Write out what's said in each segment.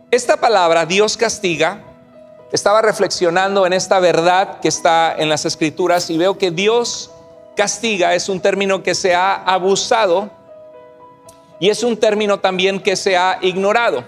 Esta palabra, Dios castiga, estaba reflexionando en esta verdad que está en las Escrituras y veo que Dios castiga es un término que se ha abusado y es un término también que se ha ignorado.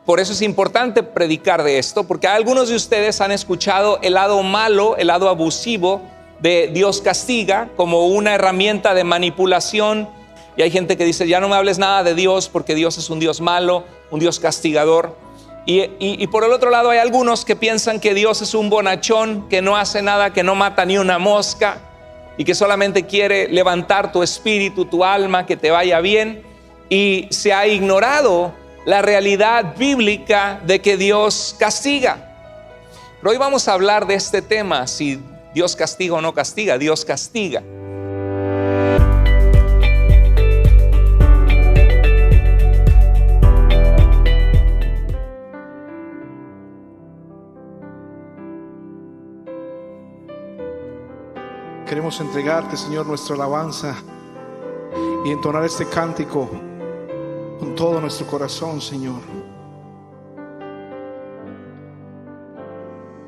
Por eso es importante predicar de esto, porque algunos de ustedes han escuchado el lado malo, el lado abusivo de Dios castiga como una herramienta de manipulación, y hay gente que dice: ya no me hables nada de Dios porque Dios es un Dios malo, un Dios castigador. Y por el otro lado hay algunos que piensan que Dios es un bonachón, que no hace nada, que no mata ni una mosca y que solamente quiere levantar tu espíritu, tu alma, que te vaya bien. Y se ha ignorado la realidad bíblica de que Dios castiga. Pero hoy vamos a hablar de este tema: si Dios castiga o no castiga. Dios castiga. Queremos entregarte, Señor, nuestra alabanza y entonar este cántico con todo nuestro corazón, Señor.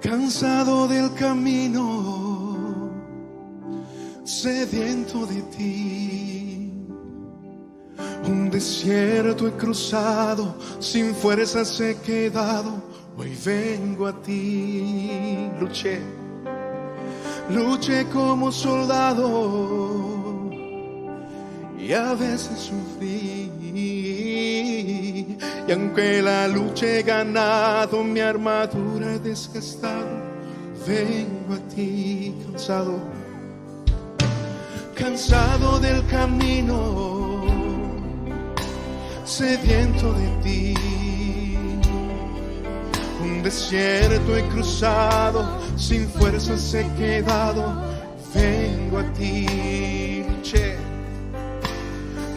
Cansado del camino, sediento de ti, un desierto he cruzado, sin fuerzas he quedado, hoy vengo a ti. Luché como soldado y a veces sufrí, y aunque la lucha he ganado, mi armadura he desgastado, vengo a ti cansado del camino, sediento de ti, un desierto he cruzado, sin fuerzas he quedado, vengo a ti.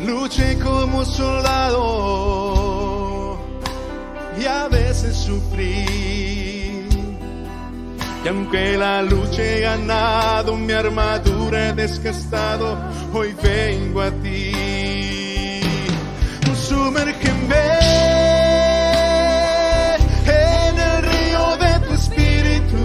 Luché como soldado y a veces sufrí, y aunque la lucha he ganado, mi armadura he desgastado, hoy vengo a ti. Sumérgeme en el río de tu espíritu,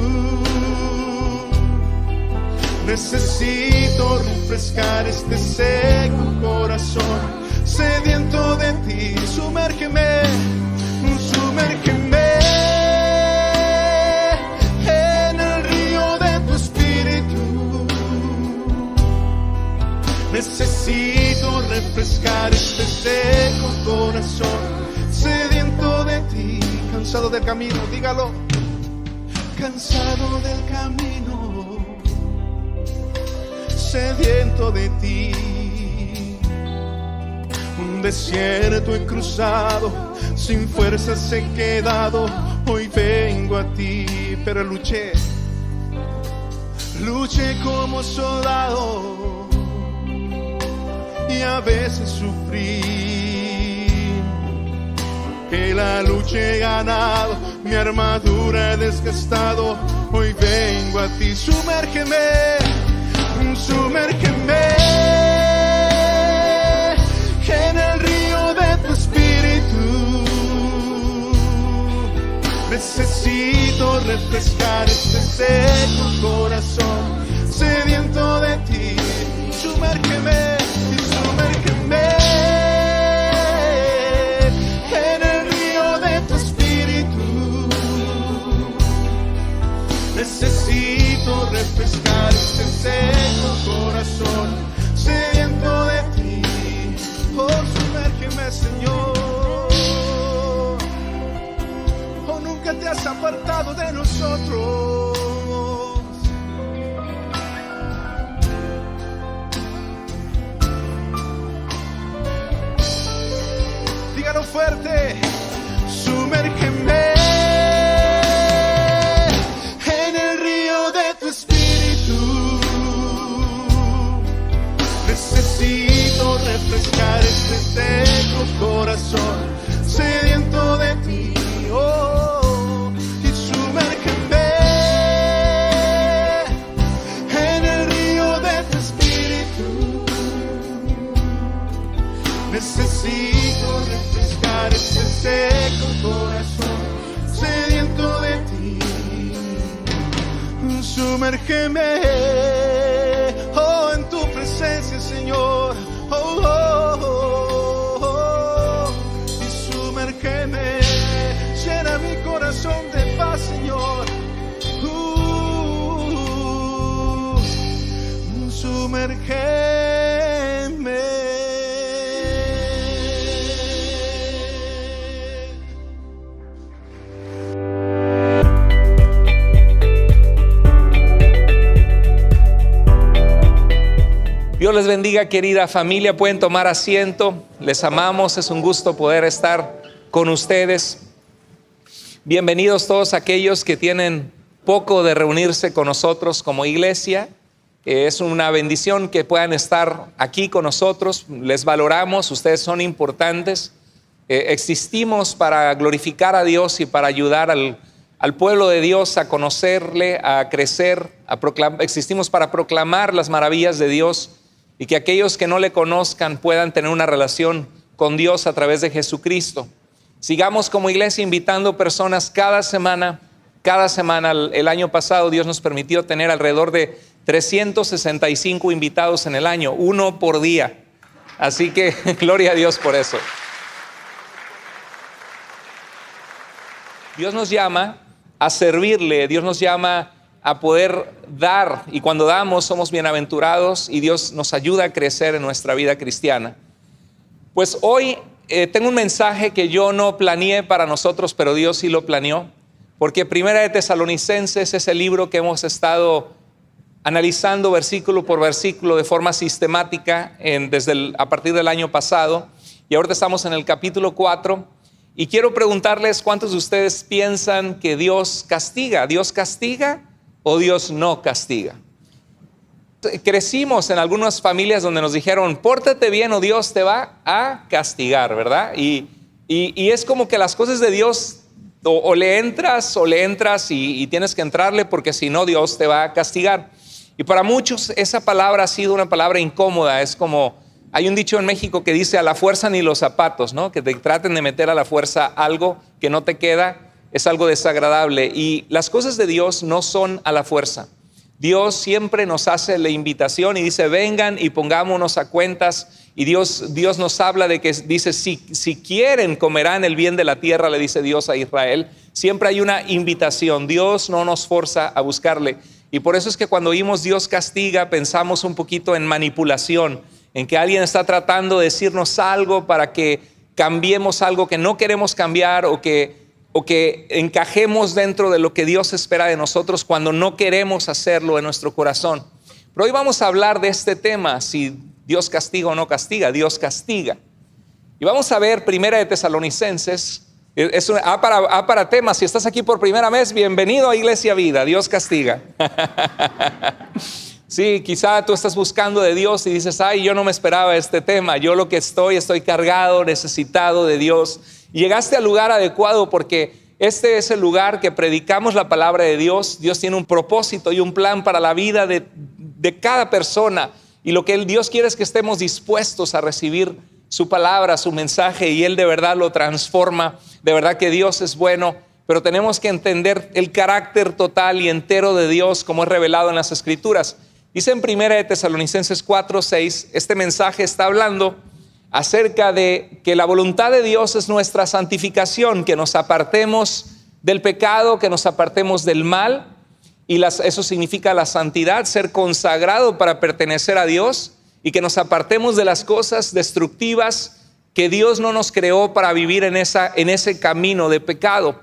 necesito refrescar este seco corazón, sediento de ti. Sumérgeme en el río de tu espíritu, necesito refrescar este seco corazón, sediento de ti. Cansado del camino, dígalo. Cansado del camino, sediento de ti, un desierto he cruzado, sin fuerzas he quedado, hoy vengo a ti. Pero luché como soldado y a veces sufrí, que la lucha he ganado, mi armadura he desgastado, hoy vengo a ti. Sumérgeme en el río de tu espíritu, necesito refrescar este seco corazón, sediento de ti. Sumérgeme en el río de tu espíritu, necesito refrescar este seco corazón, sediento de ti. Oh, sumérgeme, Señor. Oh, nunca te has apartado de nosotros. Dígalo fuerte. Sumérgeme en el río de tu espíritu, necesito refrescar este seco corazón, sediento de ti. Oh, y sumérgeme sumérgeme, oh, en tu presencia, Señor, oh, oh, oh, oh, y sumérgeme, llena mi corazón de paz, Señor, sumérgeme. Dios les bendiga, querida familia. Pueden tomar asiento. Les amamos. Es un gusto poder estar con ustedes. Bienvenidos todos aquellos que tienen poco de reunirse con nosotros como iglesia. Es una bendición que puedan estar aquí con nosotros. Les valoramos. Ustedes son importantes. Existimos para glorificar a Dios y para ayudar al pueblo de Dios a conocerle, a crecer, existimos para proclamar las maravillas de Dios y que aquellos que no le conozcan puedan tener una relación con Dios a través de Jesucristo. Sigamos como iglesia invitando personas cada semana. El año pasado Dios nos permitió tener alrededor de 365 invitados en el año, uno por día. Así que gloria a Dios por eso. Dios nos llama a servirle, Dios nos llama a poder dar, y cuando damos somos bienaventurados y Dios nos ayuda a crecer en nuestra vida cristiana. Pues hoy tengo un mensaje que yo no planeé para nosotros, pero Dios sí lo planeó, porque Primera de Tesalonicenses es el libro que hemos estado analizando versículo por versículo de forma sistemática a partir del año pasado, y ahora estamos en el capítulo 4. Y quiero preguntarles, ¿cuántos de ustedes piensan que Dios castiga? ¿Dios castiga o Dios no castiga? Crecimos en algunas familias donde nos dijeron, pórtate bien o Dios te va a castigar, ¿verdad? Y es como que las cosas de Dios o le entras y tienes que entrarle, porque si no Dios te va a castigar. Y para muchos esa palabra ha sido una palabra incómoda. Es como, hay un dicho en México que dice, a la fuerza ni los zapatos, ¿no? Que te traten de meter a la fuerza algo que no te queda, es algo desagradable. Y las cosas de Dios no son a la fuerza. Dios siempre nos hace la invitación y dice, vengan y pongámonos a cuentas. Y Dios nos habla de que dice, si quieren comerán el bien de la tierra, le dice Dios a Israel. Siempre hay una invitación. Dios no nos forza a buscarle. Y por eso es que cuando oímos Dios castiga, pensamos un poquito en manipulación, en que alguien está tratando de decirnos algo para que cambiemos algo que no queremos cambiar, o que encajemos dentro de lo que Dios espera de nosotros cuando no queremos hacerlo en nuestro corazón. Pero hoy vamos a hablar de este tema, si Dios castiga o no castiga. Dios castiga. Y vamos a ver Primera de Tesalonicenses. Es para temas. Si estás aquí por primera vez, bienvenido a Iglesia Vida. Dios castiga. Sí, quizá tú estás buscando de Dios y dices, ay, yo no me esperaba este tema. Yo lo que estoy cargado, necesitado de Dios. Y llegaste al lugar adecuado, porque este es el lugar que predicamos la palabra de Dios. Dios tiene un propósito y un plan para la vida de cada persona. Y lo que Dios quiere es que estemos dispuestos a recibir su palabra, su mensaje, y Él de verdad lo transforma. De verdad que Dios es bueno, pero tenemos que entender el carácter total y entero de Dios como es revelado en las Escrituras. Dice en Primera de Tesalonicenses 4:6, este mensaje está hablando acerca de que la voluntad de Dios es nuestra santificación, que nos apartemos del pecado, que nos apartemos del mal, y eso significa la santidad, ser consagrado para pertenecer a Dios, y que nos apartemos de las cosas destructivas que Dios no nos creó para vivir en ese camino de pecado.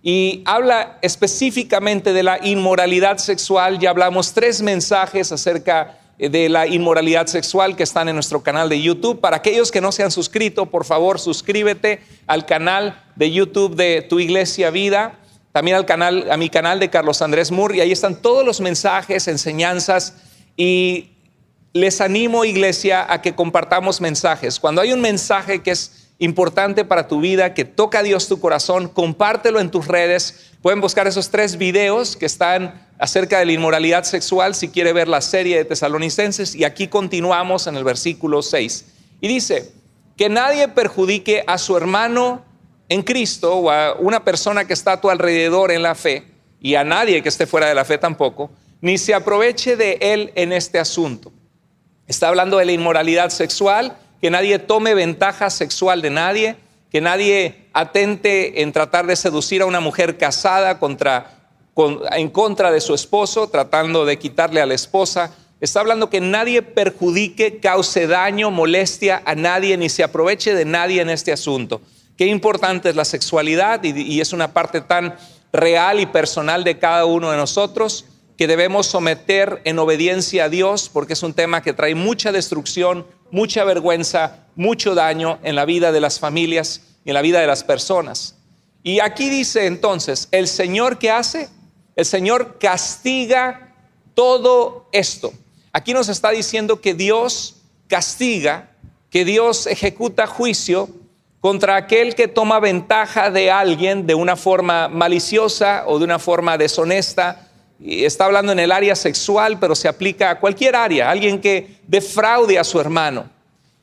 Y habla específicamente de la inmoralidad sexual. Ya hablamos 3 mensajes acerca de la inmoralidad sexual que están en nuestro canal de YouTube. Para aquellos que no se han suscrito, por favor, suscríbete al canal de YouTube de Tu Iglesia Vida, también a mi canal de Carlos Andrés Moore, y ahí están todos los mensajes, enseñanzas, y les animo, iglesia, a que compartamos mensajes. Cuando hay un mensaje que es importante para tu vida, que toca a Dios tu corazón, compártelo en tus redes. Pueden buscar esos 3 videos que están acerca de la inmoralidad sexual si quiere ver la serie de Tesalonicenses. Y aquí continuamos en el versículo 6. Y dice, que nadie perjudique a su hermano en Cristo, o a una persona que está a tu alrededor en la fe, y a nadie que esté fuera de la fe tampoco, ni se aproveche de él en este asunto. Está hablando de la inmoralidad sexual, que nadie tome ventaja sexual de nadie, que nadie atente en tratar de seducir a una mujer casada en contra de su esposo, tratando de quitarle a la esposa. Está hablando que nadie perjudique, cause daño, molestia a nadie, ni se aproveche de nadie en este asunto. Qué importante es la sexualidad y es una parte tan real y personal de cada uno de nosotros que debemos someter en obediencia a Dios, porque es un tema que trae mucha destrucción, mucha vergüenza, mucho daño en la vida de las familias y en la vida de las personas. Y aquí dice entonces, ¿el Señor qué hace? El Señor castiga todo esto. Aquí nos está diciendo que Dios castiga, que Dios ejecuta juicio contra aquel que toma ventaja de alguien de una forma maliciosa o de una forma deshonesta. Y está hablando en el área sexual, pero se aplica a cualquier área, alguien que defraude a su hermano.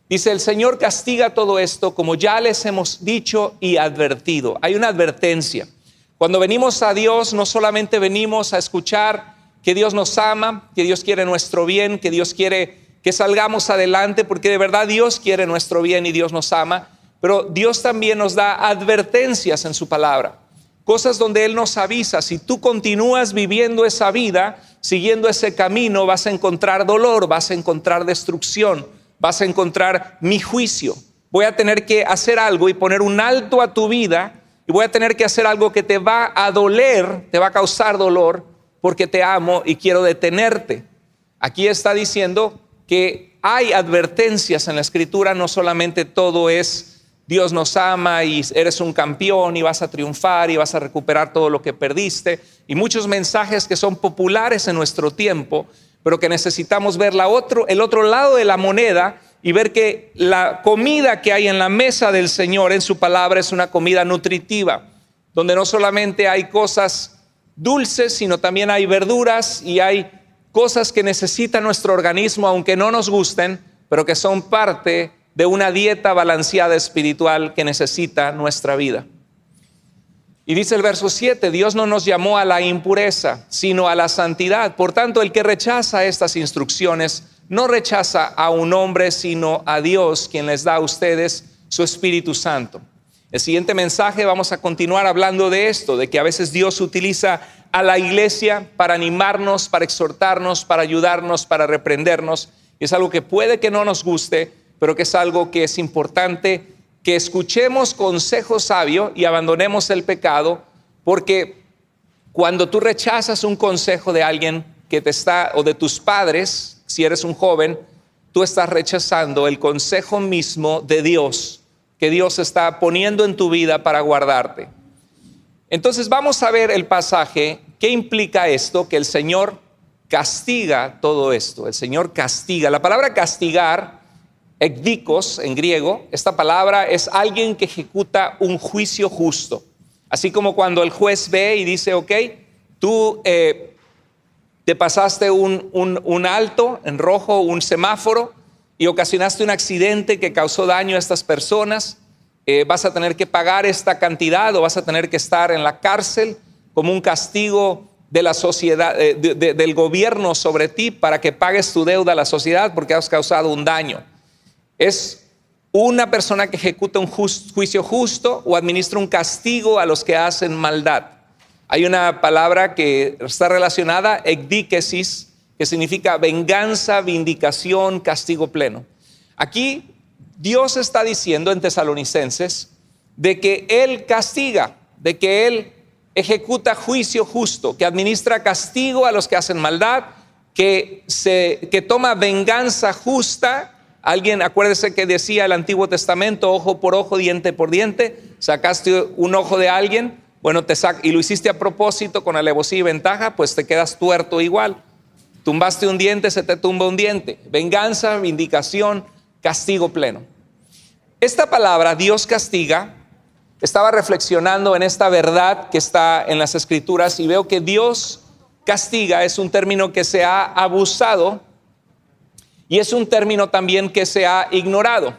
Dice, el Señor castiga todo esto, como ya les hemos dicho y advertido. Hay una advertencia. Cuando venimos a Dios, no solamente venimos a escuchar que Dios nos ama, que Dios quiere nuestro bien, que Dios quiere que salgamos adelante, porque de verdad Dios quiere nuestro bien y Dios nos ama, pero Dios también nos da advertencias en su palabra. Cosas donde Él nos avisa, si tú continúas viviendo esa vida, siguiendo ese camino, vas a encontrar dolor, vas a encontrar destrucción, vas a encontrar mi juicio. Voy a tener que hacer algo y poner un alto a tu vida, y voy a tener que hacer algo que te va a doler, te va a causar dolor, porque te amo y quiero detenerte. Aquí está diciendo que hay advertencias en la Escritura, no solamente todo es Dios nos ama y eres un campeón y vas a triunfar y vas a recuperar todo lo que perdiste, y muchos mensajes que son populares en nuestro tiempo, pero que necesitamos ver el otro lado de la moneda y ver que la comida que hay en la mesa del Señor en su palabra es una comida nutritiva, donde no solamente hay cosas dulces, sino también hay verduras y hay cosas que necesita nuestro organismo, aunque no nos gusten, pero que son parte de una dieta balanceada espiritual que necesita nuestra vida. Y dice el verso 7, Dios no nos llamó a la impureza, sino a la santidad. Por tanto, el que rechaza estas instrucciones no rechaza a un hombre, sino a Dios, quien les da a ustedes su Espíritu Santo. El siguiente mensaje vamos a continuar hablando de esto, de que a veces Dios utiliza a la iglesia para animarnos, para exhortarnos, para ayudarnos, para reprendernos. Y es algo que puede que no nos guste, pero que es algo que es importante que escuchemos consejo sabio y abandonemos el pecado, porque cuando tú rechazas un consejo de alguien que te está, o de tus padres, si eres un joven, tú estás rechazando el consejo mismo de Dios, que Dios está poniendo en tu vida para guardarte. Entonces vamos a ver el pasaje. ¿Qué implica esto? Que el Señor castiga todo esto. El Señor castiga. La palabra castigar, ekdikos en griego, esta palabra es alguien que ejecuta un juicio justo. Así como cuando el juez ve y dice, ok, tú te pasaste un alto en rojo, un semáforo, y ocasionaste un accidente que causó daño a estas personas, vas a tener que pagar esta cantidad o vas a tener que estar en la cárcel como un castigo de la sociedad, del gobierno sobre ti, para que pagues tu deuda a la sociedad porque has causado un daño. Es una persona que ejecuta un juicio justo o administra un castigo a los que hacen maldad. Hay una palabra que está relacionada, ekdikesis, que significa venganza, vindicación, castigo pleno. Aquí Dios está diciendo en Tesalonicenses de que Él castiga, de que Él ejecuta juicio justo, que administra castigo a los que hacen maldad, que toma venganza justa. Alguien, acuérdese que decía el Antiguo Testamento, ojo por ojo, diente por diente. Sacaste un ojo de alguien, bueno, y lo hiciste a propósito con alevosía y ventaja, pues te quedas tuerto igual. Tumbaste un diente, se te tumba un diente. Venganza, vindicación, castigo pleno. Esta palabra, Dios castiga, estaba reflexionando en esta verdad que está en las Escrituras y veo que Dios castiga es un término que se ha abusado y es un término también que se ha ignorado.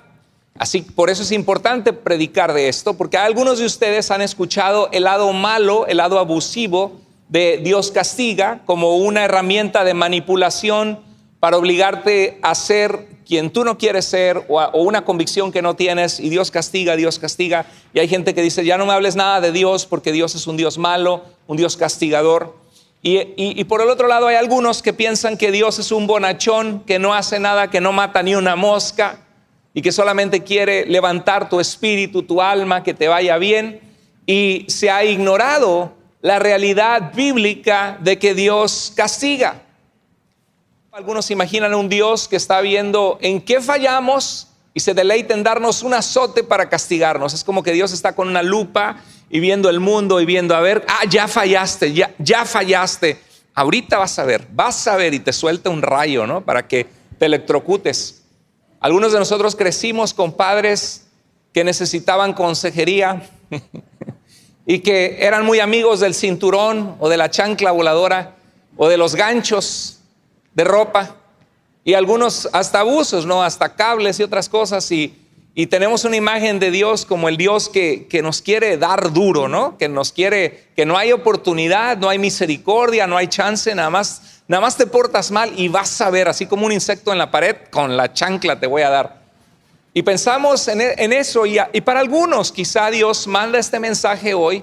Así, por eso es importante predicar de esto, porque algunos de ustedes han escuchado el lado malo, el lado abusivo de Dios castiga como una herramienta de manipulación para obligarte a ser quien tú no quieres ser o una convicción que no tienes, y Dios castiga. Y hay gente que dice, ya no me hables nada de Dios porque Dios es un Dios malo, un Dios castigador. Y por el otro lado hay algunos que piensan que Dios es un bonachón, que no hace nada, que no mata ni una mosca y que solamente quiere levantar tu espíritu, tu alma, que te vaya bien. Y se ha ignorado la realidad bíblica de que Dios castiga. Algunos imaginan un Dios que está viendo en qué fallamos y se deleita en darnos un azote para castigarnos. Es como que Dios está con una lupa y viendo el mundo y viendo, a ver, ya fallaste, ya fallaste. Ahorita vas a ver y te suelta un rayo, ¿no? Para que te electrocutes. Algunos de nosotros crecimos con padres que necesitaban consejería y que eran muy amigos del cinturón o de la chancla voladora o de los ganchos de ropa, y algunos hasta abusos, ¿no? Hasta cables y otras cosas, y tenemos una imagen de Dios como el Dios que nos quiere dar duro, ¿no? Que nos quiere, que no hay oportunidad, no hay misericordia, no hay chance, nada más te portas mal y vas a ver, así como un insecto en la pared, con la chancla te voy a dar. Y pensamos en eso, y para algunos quizá Dios manda este mensaje hoy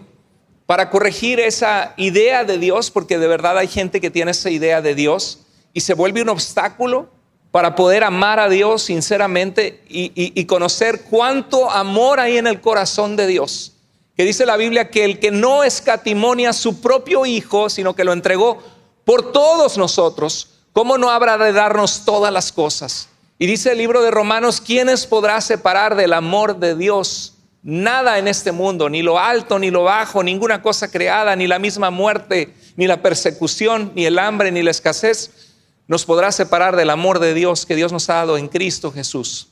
para corregir esa idea de Dios, porque de verdad hay gente que tiene esa idea de Dios y se vuelve un obstáculo para poder amar a Dios sinceramente y conocer cuánto amor hay en el corazón de Dios. Que dice la Biblia que el que no escatimó a su propio Hijo, sino que lo entregó por todos nosotros, ¿cómo no habrá de darnos todas las cosas? Y dice el libro de Romanos, ¿quiénes podrá separar del amor de Dios? Nada en este mundo, ni lo alto ni lo bajo, ninguna cosa creada, ni la misma muerte, ni la persecución, ni el hambre, ni la escasez nos podrá separar del amor de Dios que Dios nos ha dado en Cristo Jesús.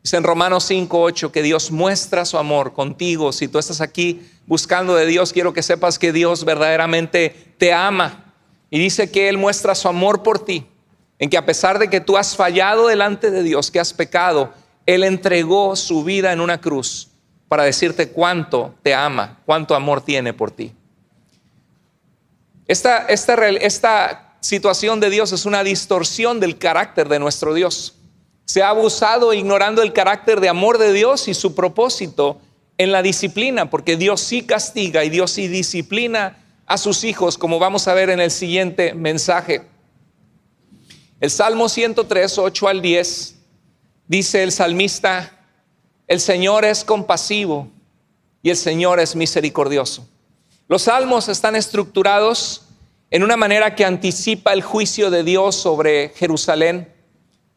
Dice en Romanos 5:8 que Dios muestra su amor contigo. Si tú estás aquí buscando de Dios, quiero que sepas que Dios verdaderamente te ama. Y dice que Él muestra su amor por ti, en que a pesar de que tú has fallado delante de Dios, que has pecado, Él entregó su vida en una cruz para decirte cuánto te ama, cuánto amor tiene por ti. Esta situación de Dios es una distorsión del carácter de nuestro Dios. Se ha abusado ignorando el carácter de amor de Dios y su propósito en la disciplina, porque Dios sí castiga y Dios sí disciplina a sus hijos, como vamos a ver en el siguiente mensaje. El Salmo 103, 8 al 10, dice el salmista, el Señor es compasivo y el Señor es misericordioso. Los salmos están estructurados en una manera que anticipa el juicio de Dios sobre Jerusalén,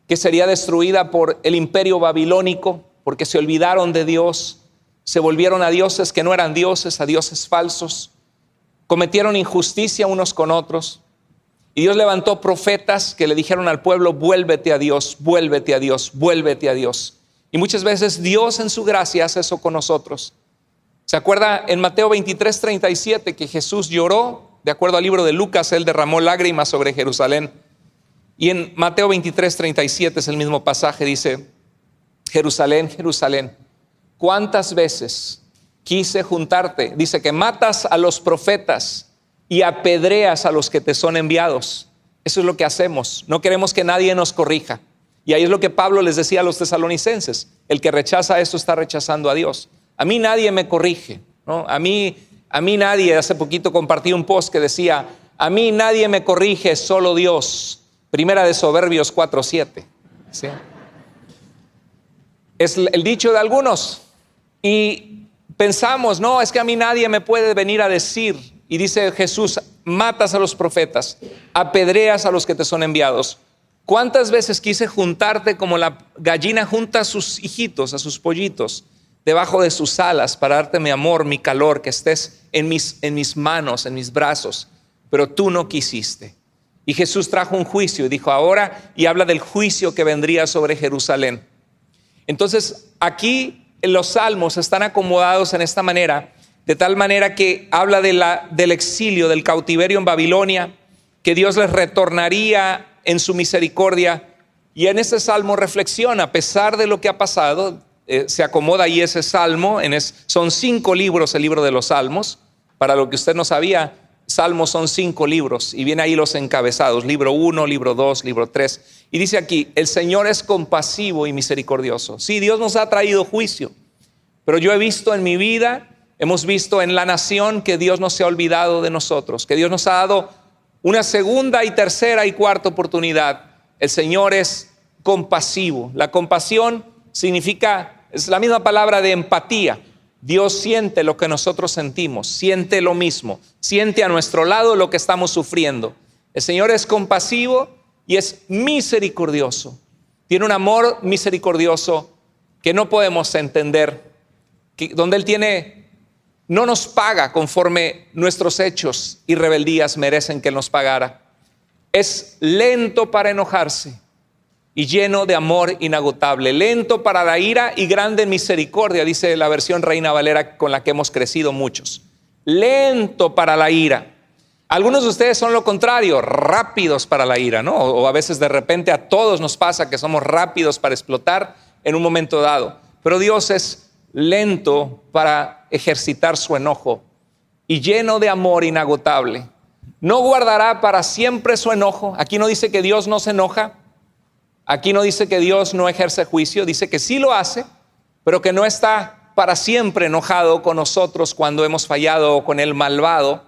que sería destruida por el imperio babilónico, porque se olvidaron de Dios, se volvieron a dioses que no eran dioses, a dioses falsos, cometieron injusticia unos con otros, y Dios levantó profetas que le dijeron al pueblo, vuélvete a Dios, vuélvete a Dios, vuélvete a Dios. Y muchas veces Dios en su gracia hace eso con nosotros. ¿Se acuerda en Mateo 23:37 que Jesús lloró? De acuerdo al libro de Lucas, Él derramó lágrimas sobre Jerusalén. Y en Mateo 23:37 es el mismo pasaje, dice, Jerusalén, Jerusalén, ¿cuántas veces quise juntarte? Dice que matas a los profetas y apedreas a los que te son enviados. Eso es lo que hacemos. No queremos que nadie nos corrija. Y ahí es lo que Pablo les decía a los tesalonicenses. El que rechaza eso está rechazando a Dios. A mí nadie me corrige, ¿no? A mí nadie, hace poquito compartí un post que decía, a mí nadie me corrige, solo Dios. Primera de Proverbios 4:7. ¿Sí? Es el dicho de algunos. Y pensamos, no, es que a mí nadie me puede venir a decir. Y dice Jesús, matas a los profetas, apedreas a los que te son enviados. ¿Cuántas veces quise juntarte como la gallina junta a sus hijitos, a sus pollitos, debajo de sus alas para darte mi amor, mi calor, que estés en mis manos, en mis brazos? Pero tú no quisiste. Y Jesús trajo un juicio y dijo ahora, y habla del juicio que vendría sobre Jerusalén. Entonces aquí los salmos están acomodados en esta manera, de tal manera que habla del exilio, del cautiverio en Babilonia, que Dios les retornaría en su misericordia. Y en este salmo reflexiona, a pesar de lo que ha pasado, se acomoda ahí ese salmo. Son 5 libros el libro de los salmos. Para lo que usted no sabía, Salmos son 5 libros y viene ahí los encabezados, libro 1, libro 2, libro 3. Y dice aquí, el Señor es compasivo y misericordioso. Sí, Dios nos ha traído juicio, pero yo he visto en mi vida, hemos visto en la nación que Dios no se ha olvidado de nosotros, que Dios nos ha dado una segunda y tercera y cuarta oportunidad. El Señor es compasivo. La compasión significa, es la misma palabra de empatía. Dios siente lo que nosotros sentimos, siente lo mismo, siente a nuestro lado lo que estamos sufriendo. El Señor es compasivo y es misericordioso. Tiene un amor misericordioso que no podemos entender, donde Él no nos paga conforme nuestros hechos y rebeldías merecen que Él nos pagara. Es lento para enojarse y lleno de amor inagotable, lento para la ira y grande en misericordia, dice la versión Reina Valera con la que hemos crecido muchos. Lento para la ira. Algunos de ustedes son lo contrario, rápidos para la ira, ¿no? O a veces de repente a todos nos pasa que somos rápidos para explotar en un momento dado. Pero Dios es lento para ejercitar su enojo y lleno de amor inagotable. No guardará para siempre su enojo. Aquí no dice que Dios no se enoja. Aquí no dice que Dios no ejerce juicio, dice que sí lo hace, pero que no está para siempre enojado con nosotros cuando hemos fallado o con el malvado.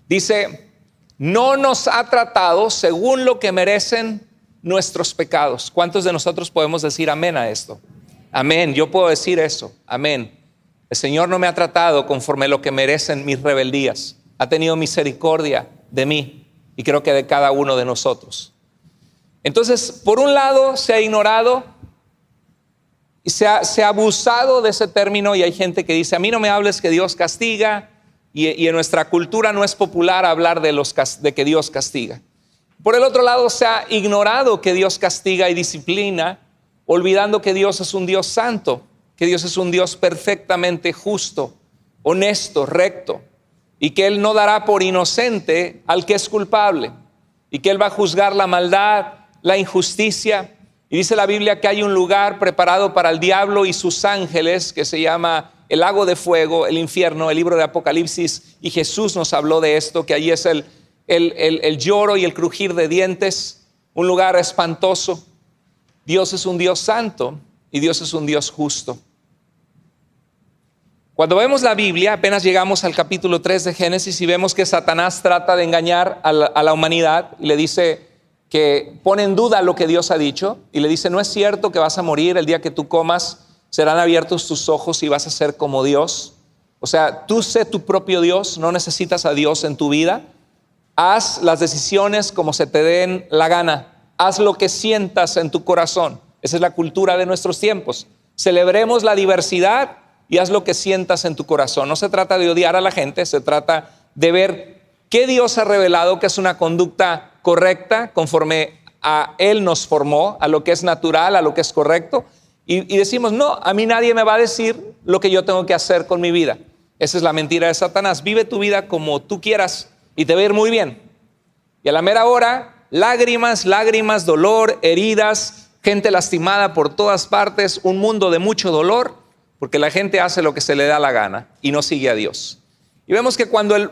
Dice, no nos ha tratado según lo que merecen nuestros pecados. ¿Cuántos de nosotros podemos decir amén a esto? Amén, yo puedo decir eso, amén. El Señor no me ha tratado conforme lo que merecen mis rebeldías. Ha tenido misericordia de mí y creo que de cada uno de nosotros. Entonces, por un lado se ha ignorado y se ha abusado de ese término, y hay gente que dice, a mí no me hables que Dios castiga, y en nuestra cultura no es popular hablar de que Dios castiga. Por el otro lado se ha ignorado que Dios castiga y disciplina, olvidando que Dios es un Dios santo, que Dios es un Dios perfectamente justo, honesto, recto, y que Él no dará por inocente al que es culpable, y que Él va a juzgar la maldad, la injusticia. Y dice la Biblia que hay un lugar preparado para el diablo y sus ángeles que se llama el lago de fuego, el infierno, el libro de Apocalipsis, y Jesús nos habló de esto, que allí es el lloro y el crujir de dientes, un lugar espantoso. Dios es un Dios santo y Dios es un Dios justo. Cuando vemos la Biblia, apenas llegamos al capítulo 3 de Génesis y vemos que Satanás trata de engañar a la humanidad y le dice que pone en duda lo que Dios ha dicho y le dice, no es cierto que vas a morir, el día que tú comas serán abiertos tus ojos y vas a ser como Dios. O sea, tú sé tu propio Dios, no necesitas a Dios en tu vida. Haz las decisiones como se te den la gana, haz lo que sientas en tu corazón. Esa es la cultura de nuestros tiempos. Celebremos la diversidad y haz lo que sientas en tu corazón. No se trata de odiar a la gente, se trata de ver qué Dios ha revelado que es una conducta correcta conforme a Él nos formó, a lo que es natural, a lo que es correcto, y decimos, no, a mí nadie me va a decir lo que yo tengo que hacer con mi vida. Esa es la mentira de Satanás. Vive tu vida como tú quieras y te va a ir muy bien. Y a la mera hora, lágrimas, dolor, heridas, gente lastimada por todas partes, un mundo de mucho dolor, porque la gente hace lo que se le da la gana y no sigue a Dios. Y vemos que cuando el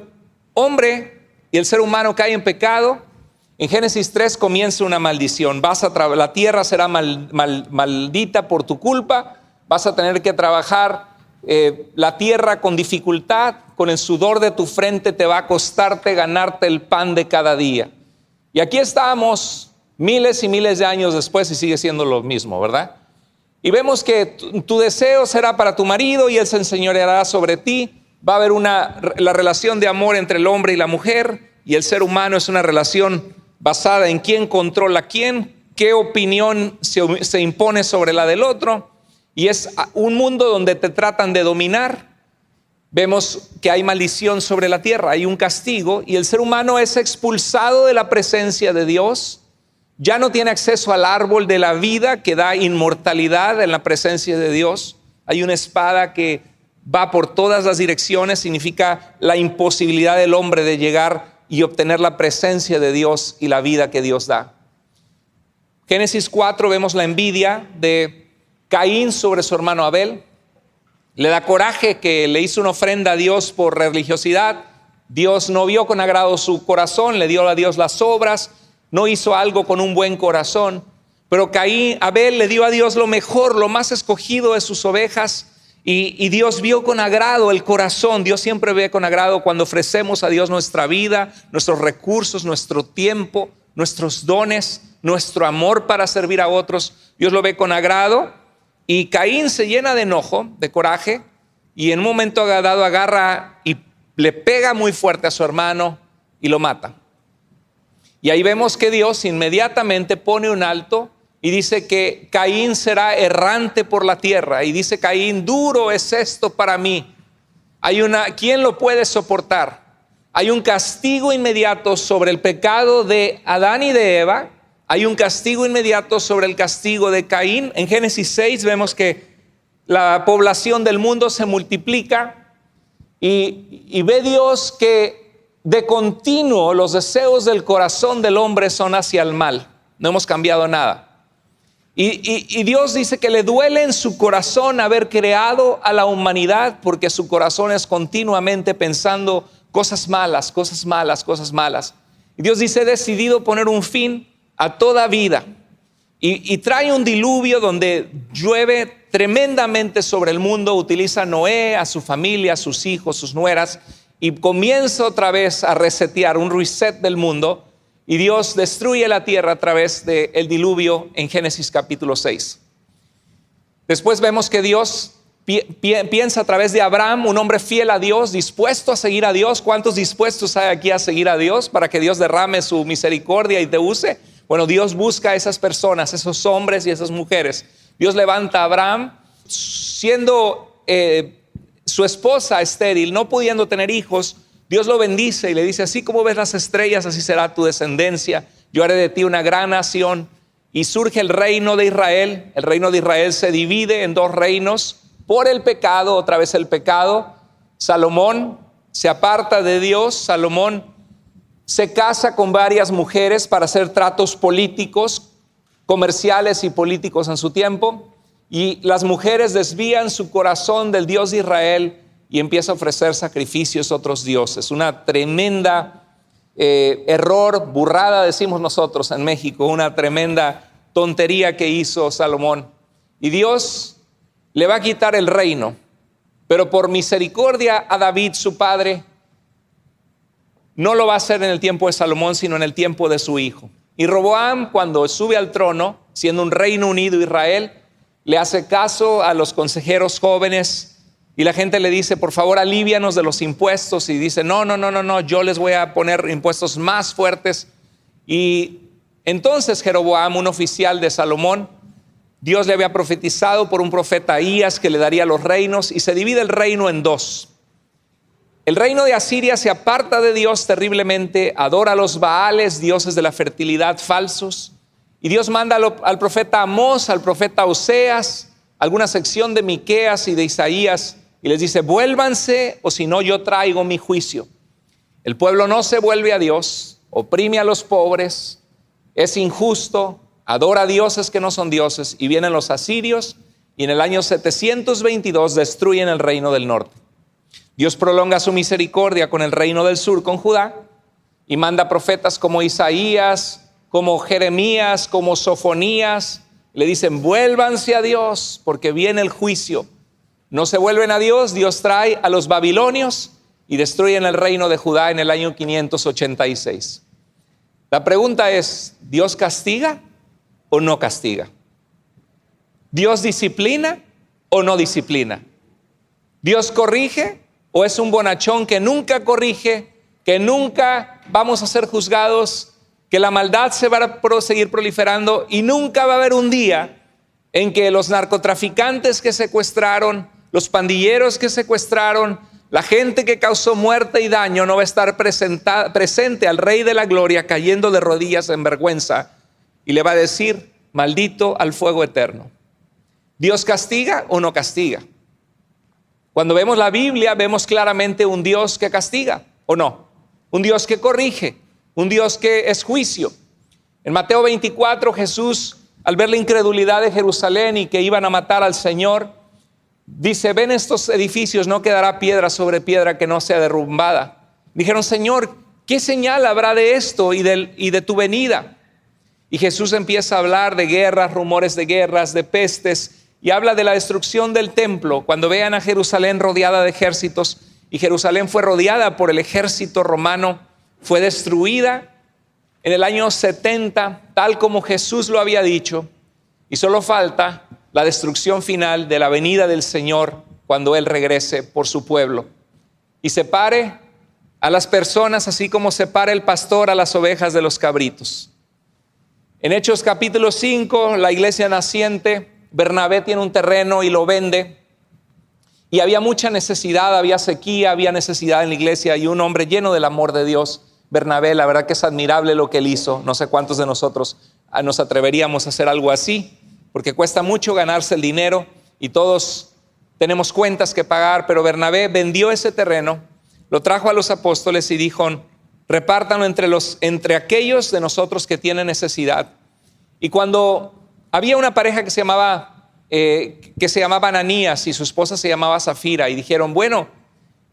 hombre y el ser humano caen en pecado, en Génesis 3 comienza una maldición. La tierra será maldita por tu culpa. Vas a tener que trabajar la tierra con dificultad. Con el sudor de tu frente te va a costarte ganarte el pan de cada día. Y aquí estamos miles y miles de años después y sigue siendo lo mismo, ¿verdad? Y vemos que tu deseo será para tu marido y él se enseñoreará sobre ti. Va a haber la relación de amor entre el hombre y la mujer, y el ser humano es una relación basada en quién controla a quién, qué opinión se impone sobre la del otro, y es un mundo donde te tratan de dominar. Vemos que hay maldición sobre la tierra, hay un castigo, y el ser humano es expulsado de la presencia de Dios. Ya no tiene acceso al árbol de la vida que da inmortalidad en la presencia de Dios. Hay una espada que va por todas las direcciones, significa la imposibilidad del hombre de llegar y obtener la presencia de Dios y la vida que Dios da. Génesis 4 vemos la envidia de Caín sobre su hermano Abel. Le da coraje que le hizo una ofrenda a Dios por religiosidad Dios no vio con agrado su corazón, le dio a Dios las obras, no hizo algo con un buen corazón. Pero Abel le dio a Dios lo mejor, lo más escogido de sus ovejas, y Dios vio con agrado el corazón. Dios siempre ve con agrado cuando ofrecemos a Dios nuestra vida, nuestros recursos, nuestro tiempo, nuestros dones, nuestro amor para servir a otros. Dios lo ve con agrado, y Caín se llena de enojo, de coraje, y en un momento dado agarra y le pega muy fuerte a su hermano y lo mata. Y ahí vemos que Dios inmediatamente pone un alto y dice que Caín será errante por la tierra. Y dice Caín: duro es esto para mí. ¿Quién lo puede soportar? Hay un castigo inmediato sobre el pecado de Adán y de Eva. Hay un castigo inmediato sobre el castigo de Caín. En Génesis 6 vemos que la población del mundo se multiplica y ve Dios que de continuo los deseos del corazón del hombre son hacia el mal. No hemos cambiado nada. Y Dios dice que le duele en su corazón haber creado a la humanidad, porque su corazón es continuamente pensando cosas malas, cosas malas, cosas malas. Y Dios dice: he decidido poner un fin a toda vida. Y trae un diluvio donde llueve tremendamente sobre el mundo. Utiliza a Noé, a su familia, a sus hijos, sus nueras, y comienza otra vez a resetear, un reset del mundo. Y Dios destruye la tierra a través del diluvio en Génesis capítulo 6. Después vemos que Dios piensa a través de Abraham, un hombre fiel a Dios, dispuesto a seguir a Dios. ¿Cuántos dispuestos hay aquí a seguir a Dios para que Dios derrame su misericordia y te use? Bueno, Dios busca a esas personas, esos hombres y esas mujeres. Dios levanta a Abraham, siendo su esposa estéril, no pudiendo tener hijos. Dios lo bendice y le dice: así como ves las estrellas, así será tu descendencia. Yo haré de ti una gran nación. Y surge el reino de Israel. El reino de Israel se divide en dos reinos por el pecado, otra vez el pecado. Salomón se aparta de Dios. Salomón se casa con varias mujeres para hacer tratos políticos, comerciales y políticos en su tiempo. Y las mujeres desvían su corazón del Dios de Israel y empieza a ofrecer sacrificios a otros dioses. Una tremenda error, burrada decimos nosotros en México, una tremenda tontería que hizo Salomón. Y Dios le va a quitar el reino, pero por misericordia a David, su padre, no lo va a hacer en el tiempo de Salomón, sino en el tiempo de su hijo. Y Roboam, cuando sube al trono, siendo un reino unido Israel, le hace caso a los consejeros jóvenes. Y la gente le dice: por favor, alívianos de los impuestos. Y dice: no, yo les voy a poner impuestos más fuertes. Y entonces Jeroboam, un oficial de Salomón, Dios le había profetizado por un profeta Ahías que le daría los reinos, y se divide el reino en dos. El reino de Asiria se aparta de Dios terriblemente, adora a los Baales, dioses de la fertilidad falsos. Y Dios manda al profeta Amós, al profeta Oseas, alguna sección de Miqueas y de Isaías, y les dice: vuélvanse, o si no yo traigo mi juicio. El pueblo no se vuelve a Dios, oprime a los pobres, es injusto, adora a dioses que no son dioses, y vienen los asirios y en el año 722 destruyen el reino del norte. Dios prolonga su misericordia con el reino del sur, con Judá, y manda profetas como Isaías, como Jeremías, como Sofonías. Le dicen: vuélvanse a Dios porque viene el juicio. No se vuelven a Dios. Dios trae a los babilonios y destruyen el reino de Judá en el año 586. La pregunta es: ¿Dios castiga o no castiga? ¿Dios disciplina o no disciplina? ¿Dios corrige o es un bonachón que nunca corrige, que nunca vamos a ser juzgados, que la maldad se va a seguir proliferando y nunca va a haber un día en que los narcotraficantes que secuestraron, los pandilleros que secuestraron, la gente que causó muerte y daño no va a estar presente al Rey de la Gloria cayendo de rodillas en vergüenza y le va a decir: maldito al fuego eterno? ¿Dios castiga o no castiga? Cuando vemos la Biblia vemos claramente un Dios que castiga, ¿o no? Un Dios que corrige, un Dios que es juicio. En Mateo 24, Jesús, al ver la incredulidad de Jerusalén y que iban a matar al Señor, dice: ven estos edificios, no quedará piedra sobre piedra que no sea derrumbada. Dijeron: Señor, ¿qué señal habrá de esto y de tu venida? Y Jesús empieza a hablar de guerras, rumores de guerras, de pestes, y habla de la destrucción del templo. Cuando vean a Jerusalén rodeada de ejércitos, y Jerusalén fue rodeada por el ejército romano, fue destruida en el año 70, tal como Jesús lo había dicho, y solo falta la destrucción final de la venida del Señor cuando Él regrese por su pueblo y separe a las personas, así como separa el pastor a las ovejas de los cabritos. En Hechos capítulo 5, la iglesia naciente, Bernabé tiene un terreno y lo vende, y había mucha necesidad, había sequía, había necesidad en la iglesia, y un hombre lleno del amor de Dios, Bernabé, la verdad que es admirable lo que él hizo. No sé cuántos de nosotros nos atreveríamos a hacer algo así, porque cuesta mucho ganarse el dinero y todos tenemos cuentas que pagar. Pero Bernabé vendió ese terreno, lo trajo a los apóstoles y dijo: repártanlo entre aquellos de nosotros que tienen necesidad. Y cuando había una pareja que se llamaba Ananías y su esposa se llamaba Zafira, y dijeron: bueno,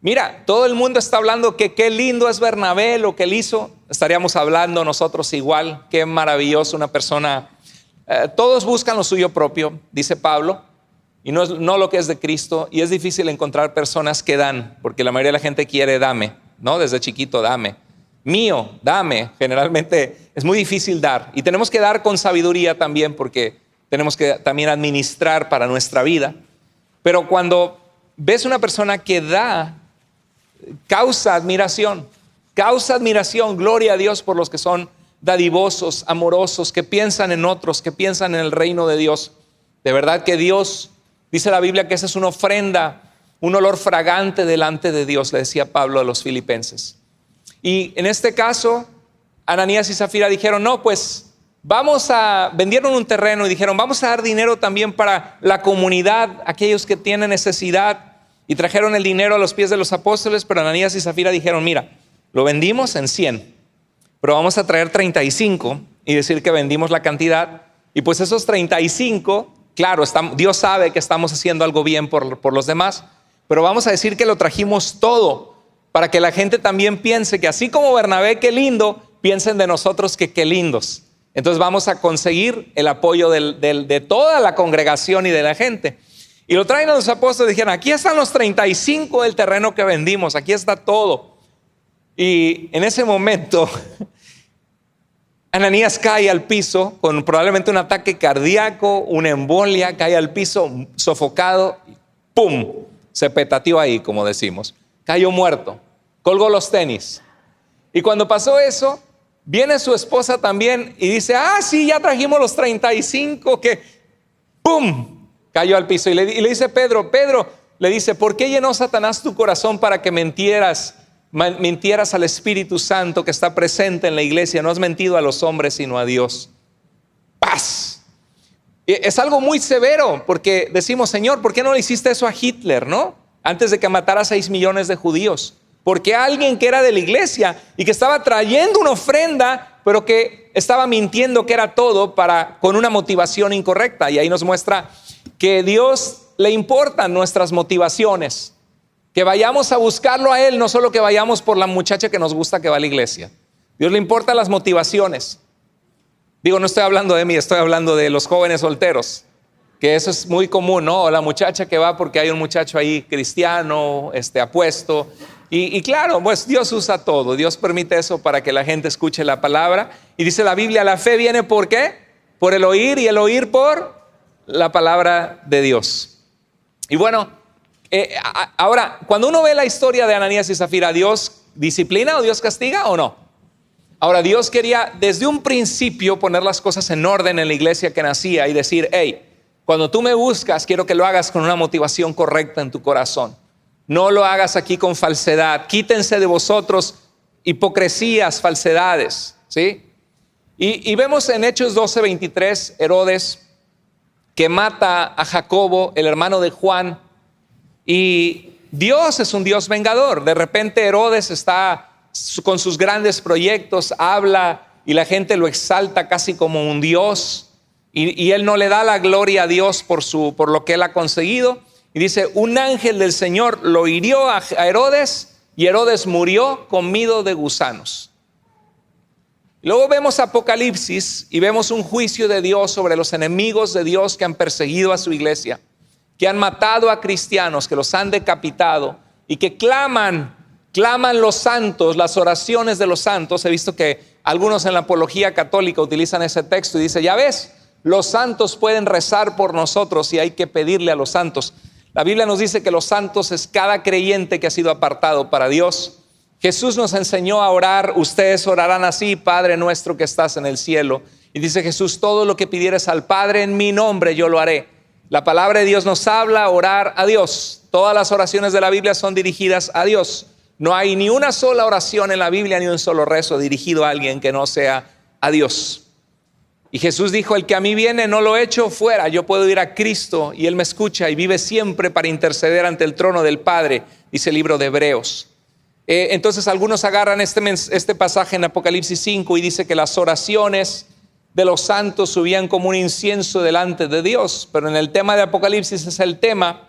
mira, todo el mundo está hablando que qué lindo es Bernabé, lo que él hizo. Estaríamos hablando nosotros igual, qué maravilloso una persona. Todos buscan lo suyo propio, dice Pablo, y no lo que es de Cristo. Y es difícil encontrar personas que dan, porque la mayoría de la gente quiere dame, ¿no? Desde chiquito, dame. Mío, dame. Generalmente es muy difícil dar. Y tenemos que dar con sabiduría también, porque tenemos que también administrar para nuestra vida. Pero cuando ves una persona que da, causa admiración, gloria a Dios por los que son dadivosos, amorosos, que piensan en otros, que piensan en el reino de Dios. De verdad que Dios, dice la Biblia, que esa es una ofrenda, un olor fragante delante de Dios, le decía Pablo a los filipenses. Y en este caso, Ananías y Zafira dijeron: no, pues vendieron un terreno y dijeron: vamos a dar dinero también para la comunidad, aquellos que tienen necesidad. Y trajeron el dinero a los pies de los apóstoles, pero Ananías y Zafira dijeron: mira, lo vendimos en 100, pero vamos a traer 35 y decir que vendimos la cantidad. Y pues esos 35, claro, Dios sabe que estamos haciendo algo bien por los demás, pero vamos a decir que lo trajimos todo, para que la gente también piense que así como Bernabé, qué lindo, piensen de nosotros que qué lindos. Entonces vamos a conseguir el apoyo de toda la congregación y de la gente. Y lo traen a los apóstoles y dijeron: aquí están los 35 del terreno que vendimos, aquí está todo. Y en ese momento Ananías cae al piso con probablemente un ataque cardíaco, una embolia, cae al piso sofocado, ¡pum! Se petateó ahí, como decimos. Cayó muerto, colgó los tenis. Y cuando pasó eso, viene su esposa también y dice: sí, ya trajimos los 35, que ¡pum! Cayó al piso. Y le dice Pedro, le dice: ¿por qué llenó Satanás tu corazón para que mintieras al Espíritu Santo que está presente en la iglesia? No has mentido a los hombres sino a Dios. Paz. Es algo muy severo, porque decimos: Señor, ¿por qué no le hiciste eso a Hitler, no? Antes de que matara a 6 millones de judíos. Porque alguien que era de la iglesia y que estaba trayendo una ofrenda, pero que estaba mintiendo que era todo con una motivación incorrecta. Y ahí nos muestra que a Dios le importan nuestras motivaciones, que vayamos a buscarlo a Él, no solo que vayamos por la muchacha que nos gusta que va a la iglesia. Dios le importan las motivaciones. Digo, no estoy hablando de mí, estoy hablando de los jóvenes solteros, que eso es muy común, ¿no? O la muchacha que va porque hay un muchacho ahí cristiano, apuesto. Y claro, pues Dios usa todo. Dios permite eso para que la gente escuche la palabra. Y dice la Biblia: la fe viene ¿por qué? Por el oír, y el oír por la palabra de Dios. Y bueno, ahora, cuando uno ve la historia de Ananías y Zafira, ¿Dios disciplina o Dios castiga o no? Ahora, Dios quería desde un principio poner las cosas en orden en la iglesia que nacía y decir: hey, cuando tú me buscas, quiero que lo hagas con una motivación correcta en tu corazón. No lo hagas aquí con falsedad. Quítense de vosotros hipocresías, falsedades, ¿sí? Y vemos en Hechos 12:23, Herodes, que mata a Jacobo, el hermano de Juan. Y Dios es un Dios vengador. De repente Herodes está con sus grandes proyectos, habla y la gente lo exalta casi como un Dios. Y él no le da la gloria a Dios por lo que él ha conseguido. Y dice: un ángel del Señor lo hirió a Herodes y Herodes murió comido de gusanos. Luego vemos Apocalipsis y vemos un juicio de Dios sobre los enemigos de Dios que han perseguido a su iglesia, que han matado a cristianos, que los han decapitado y que claman los santos, las oraciones de los santos. He visto que algunos en la apología católica utilizan ese texto y dice, ya ves, los santos pueden rezar por nosotros y hay que pedirle a los santos. La Biblia nos dice que los santos es cada creyente que ha sido apartado para Dios. Jesús nos enseñó a orar, ustedes orarán así, Padre nuestro que estás en el cielo. Y dice Jesús, todo lo que pidieres al Padre en mi nombre yo lo haré. La palabra de Dios nos habla, orar a Dios. Todas las oraciones de la Biblia son dirigidas a Dios. No hay ni una sola oración en la Biblia, ni un solo rezo dirigido a alguien que no sea a Dios. Y Jesús dijo, el que a mí viene no lo echo fuera. Yo puedo ir a Cristo y Él me escucha y vive siempre para interceder ante el trono del Padre, dice el libro de Hebreos. Entonces algunos agarran este pasaje en Apocalipsis 5 y dice que las oraciones de los santos subían como un incienso delante de Dios. Pero en el tema de Apocalipsis es el tema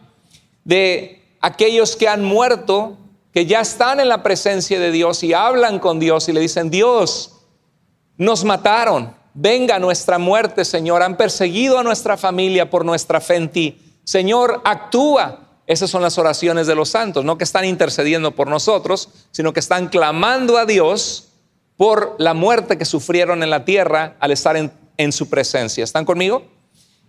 de aquellos que han muerto, que ya están en la presencia de Dios y hablan con Dios y le dicen, Dios, nos mataron, venga nuestra muerte, Señor, han perseguido a nuestra familia por nuestra fe en ti. Señor, actúa. Esas son las oraciones de los santos, no que están intercediendo por nosotros, sino que están clamando a Dios por la muerte que sufrieron en la tierra al estar en su presencia. ¿Están conmigo?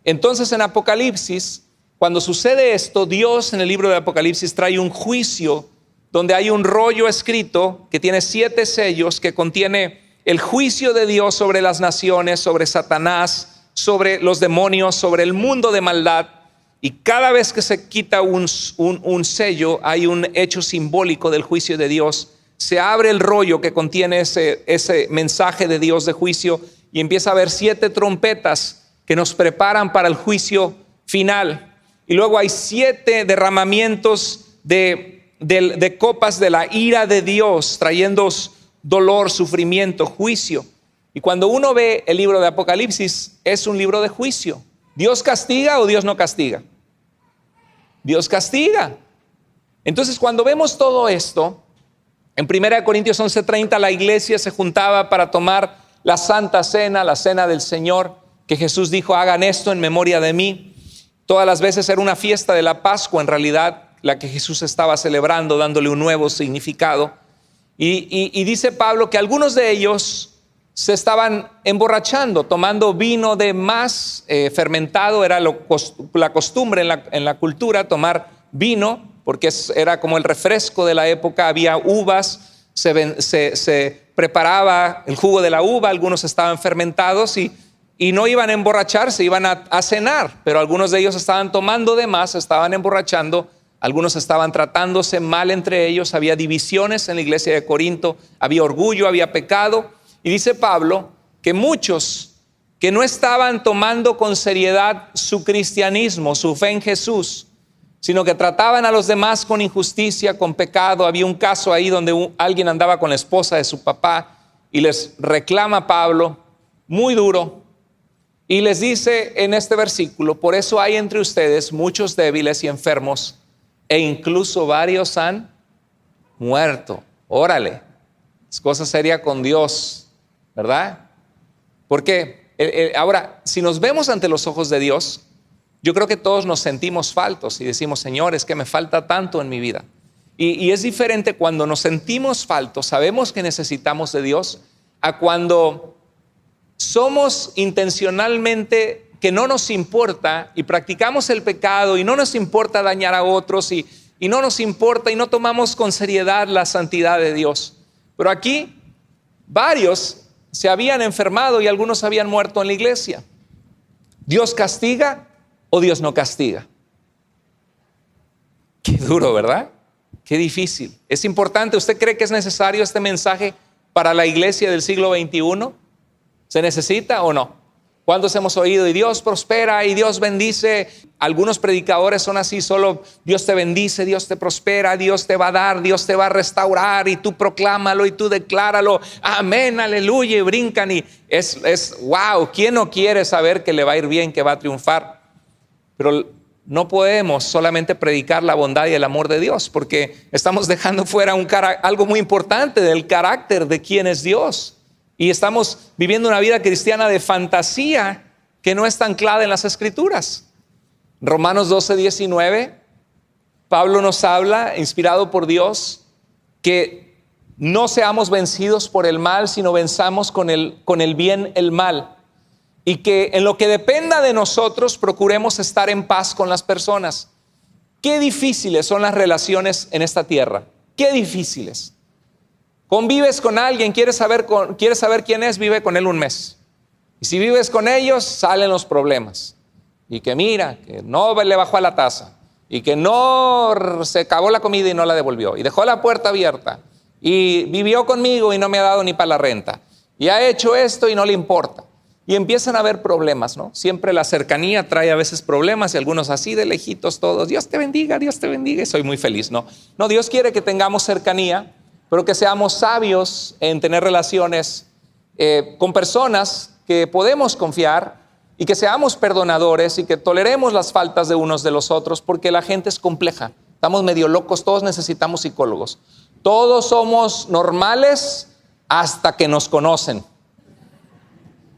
Entonces en Apocalipsis, cuando sucede esto, Dios en el libro de Apocalipsis trae un juicio donde hay un rollo escrito que tiene 7 sellos, que contiene el juicio de Dios sobre las naciones, sobre Satanás, sobre los demonios, sobre el mundo de maldad. Y cada vez que se quita un sello, hay un hecho simbólico del juicio de Dios. Se abre el rollo que contiene ese mensaje de Dios de juicio y empieza a haber 7 trompetas que nos preparan para el juicio final. Y luego hay 7 derramamientos de copas de la ira de Dios, trayendo dolor, sufrimiento, juicio. Y cuando uno ve el libro de Apocalipsis, es un libro de juicio. ¿Dios castiga o Dios no castiga? Dios castiga. Entonces, cuando vemos todo esto, en 1 Corintios 11:30, la iglesia se juntaba para tomar la Santa Cena, la Cena del Señor, que Jesús dijo, hagan esto en memoria de mí. Todas las veces era una fiesta de la Pascua, en realidad, la que Jesús estaba celebrando, dándole un nuevo significado. Y dice Pablo que algunos de ellos se estaban emborrachando, tomando vino de más fermentado. Era la costumbre en la cultura tomar vino, porque era como el refresco de la época. Había uvas, se preparaba el jugo de la uva, algunos estaban fermentados y no iban a emborracharse, iban a cenar, pero algunos de ellos estaban tomando de más, estaban emborrachando. Algunos estaban tratándose mal entre ellos, había divisiones en la iglesia de Corinto, había orgullo, había pecado. Y dice Pablo que muchos que no estaban tomando con seriedad su cristianismo, su fe en Jesús, sino que trataban a los demás con injusticia, con pecado. Había un caso ahí donde alguien andaba con la esposa de su papá y les reclama a Pablo muy duro y les dice en este versículo, por eso hay entre ustedes muchos débiles y enfermos e incluso varios han muerto. Órale, es cosa seria con Dios, ¿verdad? Porque ahora, si nos vemos ante los ojos de Dios, yo creo que todos nos sentimos faltos y decimos, Señor, es que me falta tanto en mi vida. Y es diferente cuando nos sentimos faltos, sabemos que necesitamos de Dios, a cuando somos intencionalmente que no nos importa y practicamos el pecado y no nos importa dañar a otros y no nos importa y no tomamos con seriedad la santidad de Dios. Pero aquí varios se habían enfermado y algunos habían muerto en la iglesia. ¿Dios castiga o Dios no castiga? Qué duro, ¿verdad? Qué difícil. Es importante. ¿Usted cree que es necesario este mensaje para la iglesia del siglo XXI? ¿Se necesita o no? ¿Cuántos hemos oído? Y Dios prospera y Dios bendice. Algunos predicadores son así, solo Dios te bendice, Dios te prospera, Dios te va a dar, Dios te va a restaurar y tú proclámalo y tú decláralo. Amén, aleluya, y brincan y es wow. ¿Quién no quiere saber que le va a ir bien, que va a triunfar? Pero no podemos solamente predicar la bondad y el amor de Dios, porque estamos dejando fuera algo muy importante del carácter de quién es Dios. Y estamos viviendo una vida cristiana de fantasía que no está anclada en las Escrituras. Romanos 12:19, Pablo nos habla, inspirado por Dios, que no seamos vencidos por el mal, sino venzamos con el bien el mal. Y que en lo que dependa de nosotros procuremos estar en paz con las personas. Qué difíciles son las relaciones en esta tierra. Qué difíciles. Convives con alguien, quieres saber quién es, vive con él un mes. Y si vives con ellos, salen los problemas. Y que mira, que no le bajó a la taza. Y que no se acabó la comida y no la devolvió. Y dejó la puerta abierta. Y vivió conmigo y no me ha dado ni para la renta. Y ha hecho esto y no le importa. Y empiezan a haber problemas, ¿no? Siempre la cercanía trae a veces problemas y algunos así de lejitos todos. Dios te bendiga y soy muy feliz, ¿no? No, Dios quiere que tengamos cercanía, pero que seamos sabios en tener relaciones con personas que podemos confiar y que seamos perdonadores y que toleremos las faltas de unos de los otros, porque la gente es compleja. Estamos medio locos, todos necesitamos psicólogos. Todos somos normales hasta que nos conocen.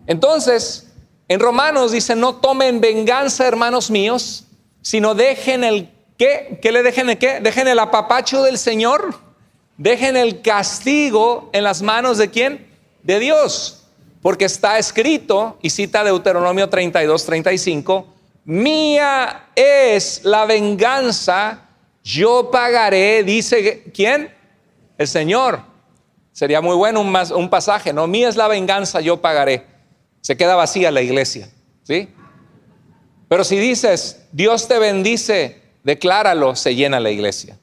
Entonces, en Romanos dice, no tomen venganza, hermanos míos, sino dejen el ¿qué? ¿Qué le dejen el qué? Dejen el apapacho del Señor, dejen el castigo en las manos ¿de quién? De Dios, porque está escrito, y cita Deuteronomio 32:35, mía es la venganza, yo pagaré, dice ¿quién? El Señor. Sería muy bueno un pasaje, ¿no? Mía es la venganza, yo pagaré. Se queda vacía la iglesia, ¿sí? Pero si dices, Dios te bendice, decláralo, se llena la iglesia.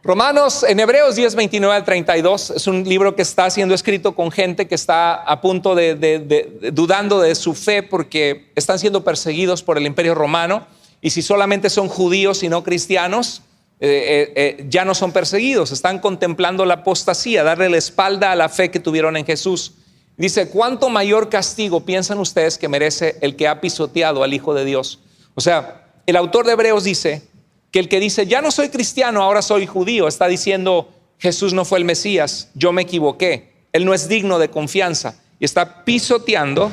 Romanos, en Hebreos 10:29-32, es un libro que está siendo escrito con gente que está a punto de dudando de su fe porque están siendo perseguidos por el Imperio Romano, y si solamente son judíos y no cristianos, ya no son perseguidos, están contemplando la apostasía, darle la espalda a la fe que tuvieron en Jesús. Dice, ¿cuánto mayor castigo piensan ustedes que merece el que ha pisoteado al Hijo de Dios? O sea, el autor de Hebreos dice que el que dice, ya no soy cristiano, ahora soy judío, está diciendo, Jesús no fue el Mesías, yo me equivoqué, él no es digno de confianza, y está pisoteando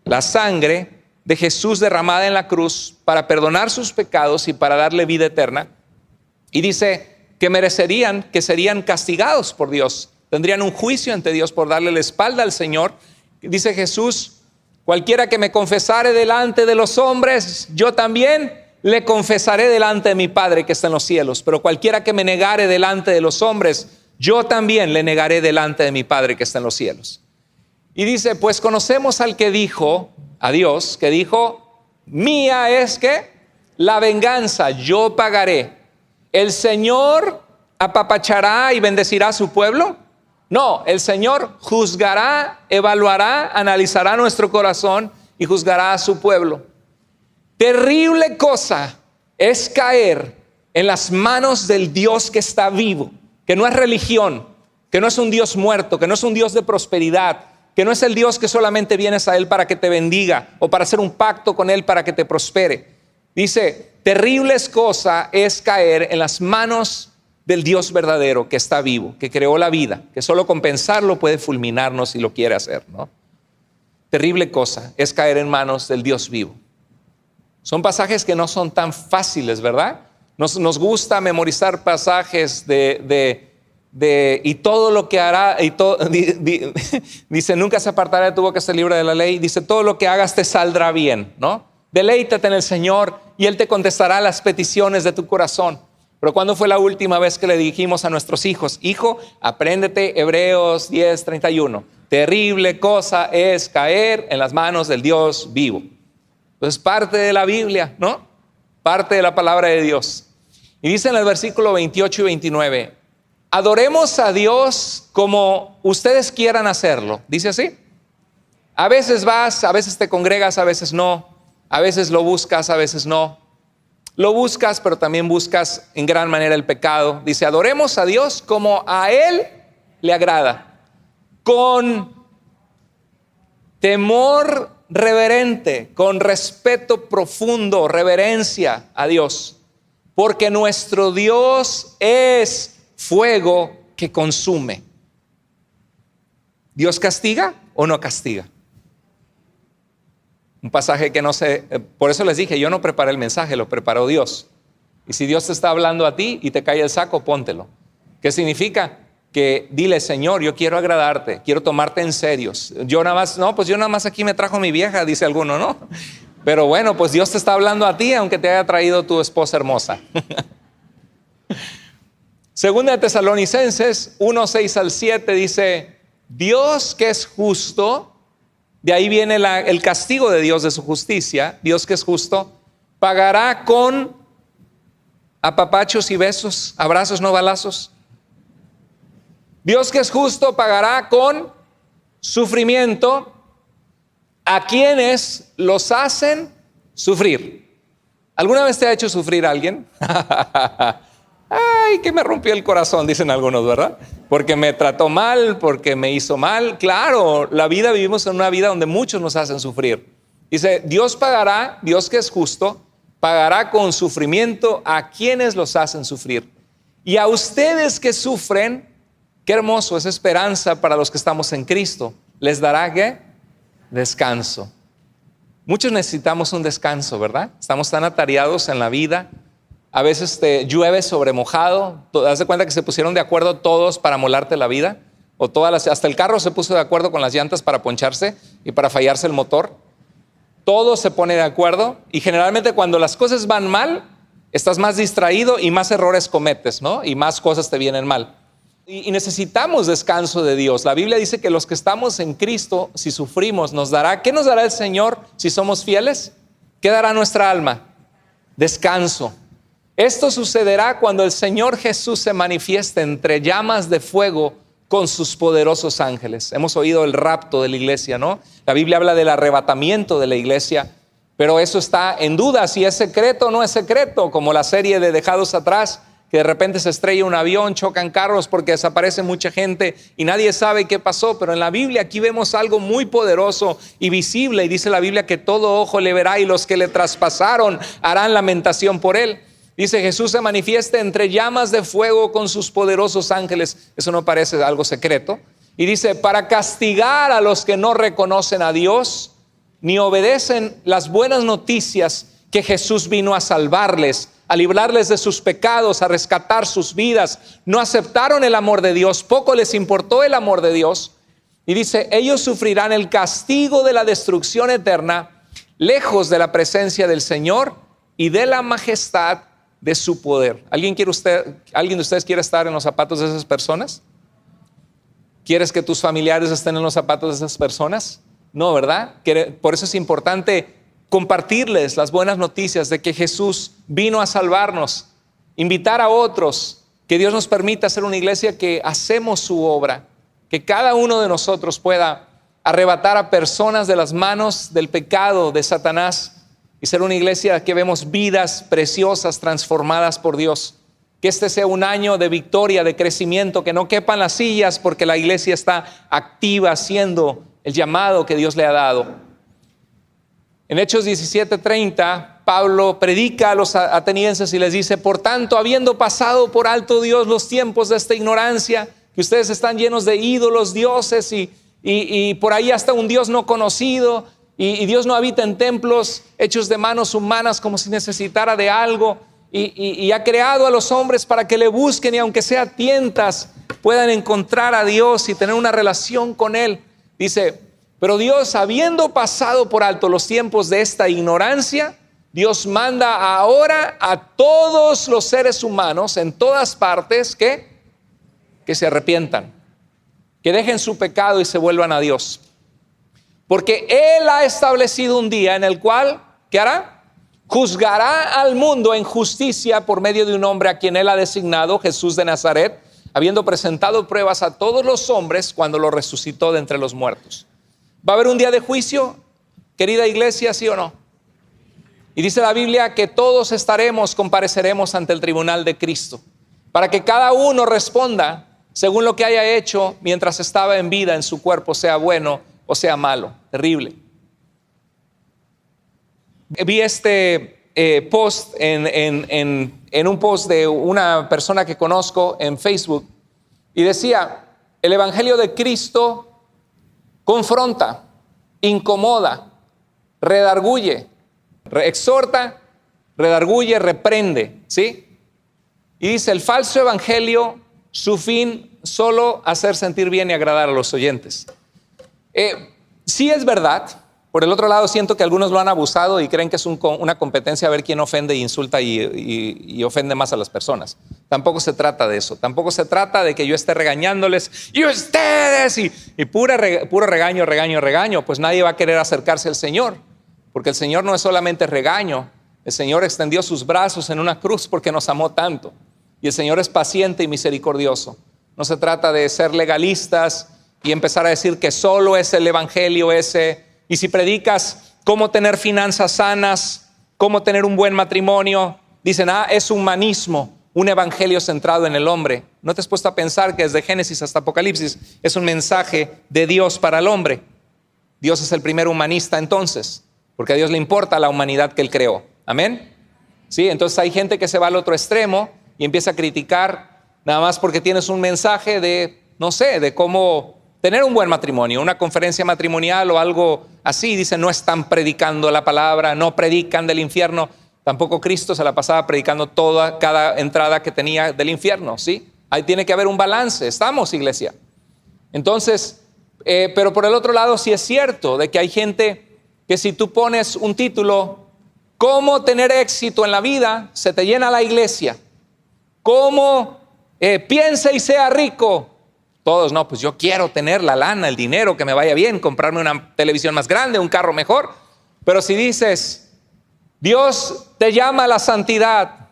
la sangre de Jesús derramada en la cruz para perdonar sus pecados y para darle vida eterna. Y dice que merecerían, que serían castigados por Dios. Tendrían un juicio ante Dios por darle la espalda al Señor. Dice Jesús, cualquiera que me confesare delante de los hombres, yo también le confesaré delante de mi Padre que está en los cielos. Pero cualquiera que me negare delante de los hombres, yo también le negaré delante de mi Padre que está en los cielos. Y dice, pues conocemos al que dijo, a Dios, que dijo, mía es que la venganza, yo pagaré. ¿El Señor apapachará y bendecirá a su pueblo? No, el Señor juzgará, evaluará, analizará nuestro corazón y juzgará a su pueblo. Terrible cosa es caer en las manos del Dios que está vivo, que no es religión, que no es un Dios muerto, que no es un Dios de prosperidad, que no es el Dios que solamente vienes a Él para que te bendiga o para hacer un pacto con Él para que te prospere. Dice, terrible cosa es caer en las manos del Dios verdadero que está vivo, que creó la vida, que solo con pensarlo puede fulminarnos si lo quiere hacer, ¿no? Terrible cosa es caer en manos del Dios vivo. Son pasajes que no son tan fáciles, ¿verdad? Nos gusta memorizar pasajes y todo lo que hará, dice, nunca se apartará de tu boca este libro de la ley, dice, todo lo que hagas te saldrá bien, ¿no? Deleítate en el Señor y Él te contestará las peticiones de tu corazón. Pero ¿cuándo fue la última vez que le dijimos a nuestros hijos, hijo, apréndete Hebreos 10:31? Terrible cosa es caer en las manos del Dios vivo. Entonces parte de la Biblia, ¿no? Parte de la palabra de Dios. Y dice en el versículo 28 y 29, adoremos a Dios como ustedes quieran hacerlo. Dice así. A veces vas, a veces te congregas, a veces no. A veces lo buscas, a veces no. Lo buscas, pero también buscas en gran manera el pecado. Dice, adoremos a Dios como a Él le agrada. Con temor reverente, con respeto profundo, reverencia a Dios, porque nuestro Dios es fuego que consume. ¿Dios castiga o no castiga? Un pasaje que no sé, por eso les dije, yo no preparé el mensaje, lo preparó Dios. Y si Dios te está hablando a ti y te cae el saco, póntelo. ¿Qué significa? Que dile, Señor, yo quiero agradarte, quiero tomarte en serio. Yo nada más aquí me trajo mi vieja, dice alguno, ¿no? Pero bueno, pues Dios te está hablando a ti, aunque te haya traído tu esposa hermosa. Segunda de Tesalonicenses 1, 6 al 7 dice, Dios que es justo, de ahí viene el castigo de Dios de su justicia, Dios que es justo, pagará con apapachos y besos, abrazos no balazos. Dios que es justo pagará con sufrimiento a quienes los hacen sufrir. ¿Alguna vez te ha hecho sufrir a alguien? Ay, que me rompió el corazón, dicen algunos, ¿verdad? Porque me trató mal, porque me hizo mal. Claro, vivimos en una vida donde muchos nos hacen sufrir. Dice, Dios pagará, Dios que es justo, pagará con sufrimiento a quienes los hacen sufrir. Y a ustedes que sufren, qué hermoso es esperanza para los que estamos en Cristo. ¿Les dará qué? Descanso. Muchos necesitamos un descanso, ¿verdad? Estamos tan atareados en la vida. A veces te llueve sobre mojado. ¿Te das cuenta que se pusieron de acuerdo todos para molarte la vida? O hasta el carro se puso de acuerdo con las llantas para poncharse y para fallarse el motor. Todo se pone de acuerdo y generalmente cuando las cosas van mal, estás más distraído y más errores cometes, ¿no? Y más cosas te vienen mal. Y necesitamos descanso de Dios. La Biblia dice que los que estamos en Cristo, si sufrimos, ¿qué nos dará el Señor si somos fieles? ¿Qué dará nuestra alma? Descanso. Esto sucederá cuando el Señor Jesús se manifieste entre llamas de fuego con sus poderosos ángeles. Hemos oído el rapto de la iglesia, ¿no? La Biblia habla del arrebatamiento de la iglesia, pero eso está en duda si es secreto o no es secreto, como la serie de Dejados Atrás, que de repente se estrella un avión, chocan carros porque desaparece mucha gente y nadie sabe qué pasó. Pero en la Biblia aquí vemos algo muy poderoso y visible, y dice la Biblia que todo ojo le verá y los que le traspasaron harán lamentación por él. Dice, Jesús se manifiesta entre llamas de fuego con sus poderosos ángeles. Eso no parece algo secreto. Y dice, para castigar a los que no reconocen a Dios ni obedecen las buenas noticias que Jesús vino a salvarles, a librarles de sus pecados, a rescatar sus vidas. No aceptaron el amor de Dios, poco les importó el amor de Dios. Y dice, ellos sufrirán el castigo de la destrucción eterna, lejos de la presencia del Señor y de la majestad de su poder. ¿Alguien de ustedes quiere estar en los zapatos de esas personas? ¿Quieres que tus familiares estén en los zapatos de esas personas? No, ¿verdad? Por eso es importante compartirles las buenas noticias de que Jesús vino a salvarnos, invitar a otros, que Dios nos permita ser una iglesia que hacemos su obra, que cada uno de nosotros pueda arrebatar a personas de las manos del pecado de Satanás y ser una iglesia que vemos vidas preciosas transformadas por Dios. Que este sea un año de victoria, de crecimiento, que no quepan las sillas porque la iglesia está activa haciendo el llamado que Dios le ha dado. En Hechos 17:30, Pablo predica a los atenienses y les dice, por tanto, habiendo pasado por alto Dios los tiempos de esta ignorancia, que ustedes están llenos de ídolos, dioses y por ahí hasta un Dios no conocido, y Dios no habita en templos hechos de manos humanas como si necesitara de algo, y ha creado a los hombres para que le busquen y aunque sea tientas puedan encontrar a Dios y tener una relación con Él. Dice, pero Dios, habiendo pasado por alto los tiempos de esta ignorancia, Dios manda ahora a todos los seres humanos en todas partes que se arrepientan, que dejen su pecado y se vuelvan a Dios. Porque Él ha establecido un día en el cual, ¿qué hará? Juzgará al mundo en justicia por medio de un hombre a quien Él ha designado, Jesús de Nazaret, habiendo presentado pruebas a todos los hombres cuando lo resucitó de entre los muertos. ¿Va a haber un día de juicio, querida iglesia, sí o no? Y dice la Biblia que todos compareceremos ante el tribunal de Cristo, para que cada uno responda según lo que haya hecho mientras estaba en vida en su cuerpo, sea bueno o sea malo. Terrible. Vi este post en un post de una persona que conozco en Facebook y decía: el Evangelio de Cristo confronta, incomoda, redarguye, exhorta, redarguye, reprende, ¿sí? Y dice: el falso evangelio, su fin solo hacer sentir bien y agradar a los oyentes. Sí es verdad. Por el otro lado, siento que algunos lo han abusado y creen que es una competencia a ver quién ofende e insulta y ofende más a las personas. Tampoco se trata de eso. Tampoco se trata de que yo esté regañándoles y ustedes y puro regaño. Pues nadie va a querer acercarse al Señor, porque el Señor no es solamente regaño. El Señor extendió sus brazos en una cruz porque nos amó tanto. Y el Señor es paciente y misericordioso. No se trata de ser legalistas y empezar a decir que solo es el evangelio ese. Y si predicas cómo tener finanzas sanas, cómo tener un buen matrimonio, dicen: es humanismo, un evangelio centrado en el hombre. ¿No te has puesto a pensar que desde Génesis hasta Apocalipsis es un mensaje de Dios para el hombre? Dios es el primer humanista entonces, porque a Dios le importa la humanidad que Él creó. ¿Amén? Sí, entonces hay gente que se va al otro extremo y empieza a criticar nada más porque tienes un mensaje de, no sé, de cómo tener un buen matrimonio, una conferencia matrimonial o algo así. Dicen: no están predicando la palabra, no predican del infierno. Tampoco Cristo se la pasaba predicando cada entrada que tenía del infierno, ¿sí? Ahí tiene que haber un balance. Estamos, iglesia. Entonces, pero por el otro lado sí es cierto de que hay gente que si tú pones un título: ¿cómo tener éxito en la vida?, se te llena la iglesia. ¿Cómo piense y sea rico? Todos: no, pues yo quiero tener la lana, el dinero, que me vaya bien, comprarme una televisión más grande, un carro mejor. Pero si dices: Dios te llama a la santidad,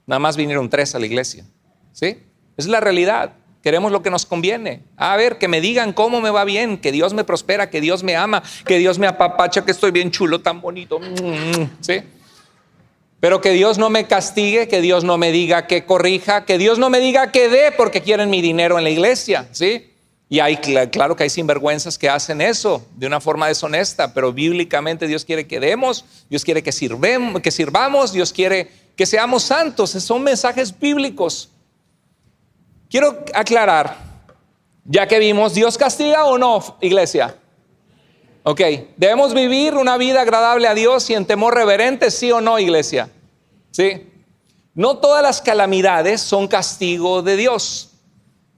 nada más vinieron 3 a la iglesia, ¿sí? Es la realidad. Queremos lo que nos conviene. A ver, que me digan cómo me va bien, que Dios me prospera, que Dios me ama, que Dios me apapacha, que estoy bien chulo, tan bonito, ¿sí? Pero que Dios no me castigue, que Dios no me diga que corrija, que Dios no me diga que dé porque quieren mi dinero en la iglesia, ¿sí? Y claro que hay sinvergüenzas que hacen eso de una forma deshonesta, pero bíblicamente Dios quiere que demos, Dios quiere que sirvamos, Dios quiere que seamos santos. Son mensajes bíblicos. Quiero aclarar, ya que vimos, ¿Dios castiga o no, iglesia? Ok, ¿debemos vivir una vida agradable a Dios y en temor reverente, sí o no, iglesia? Sí. No todas las calamidades son castigo de Dios.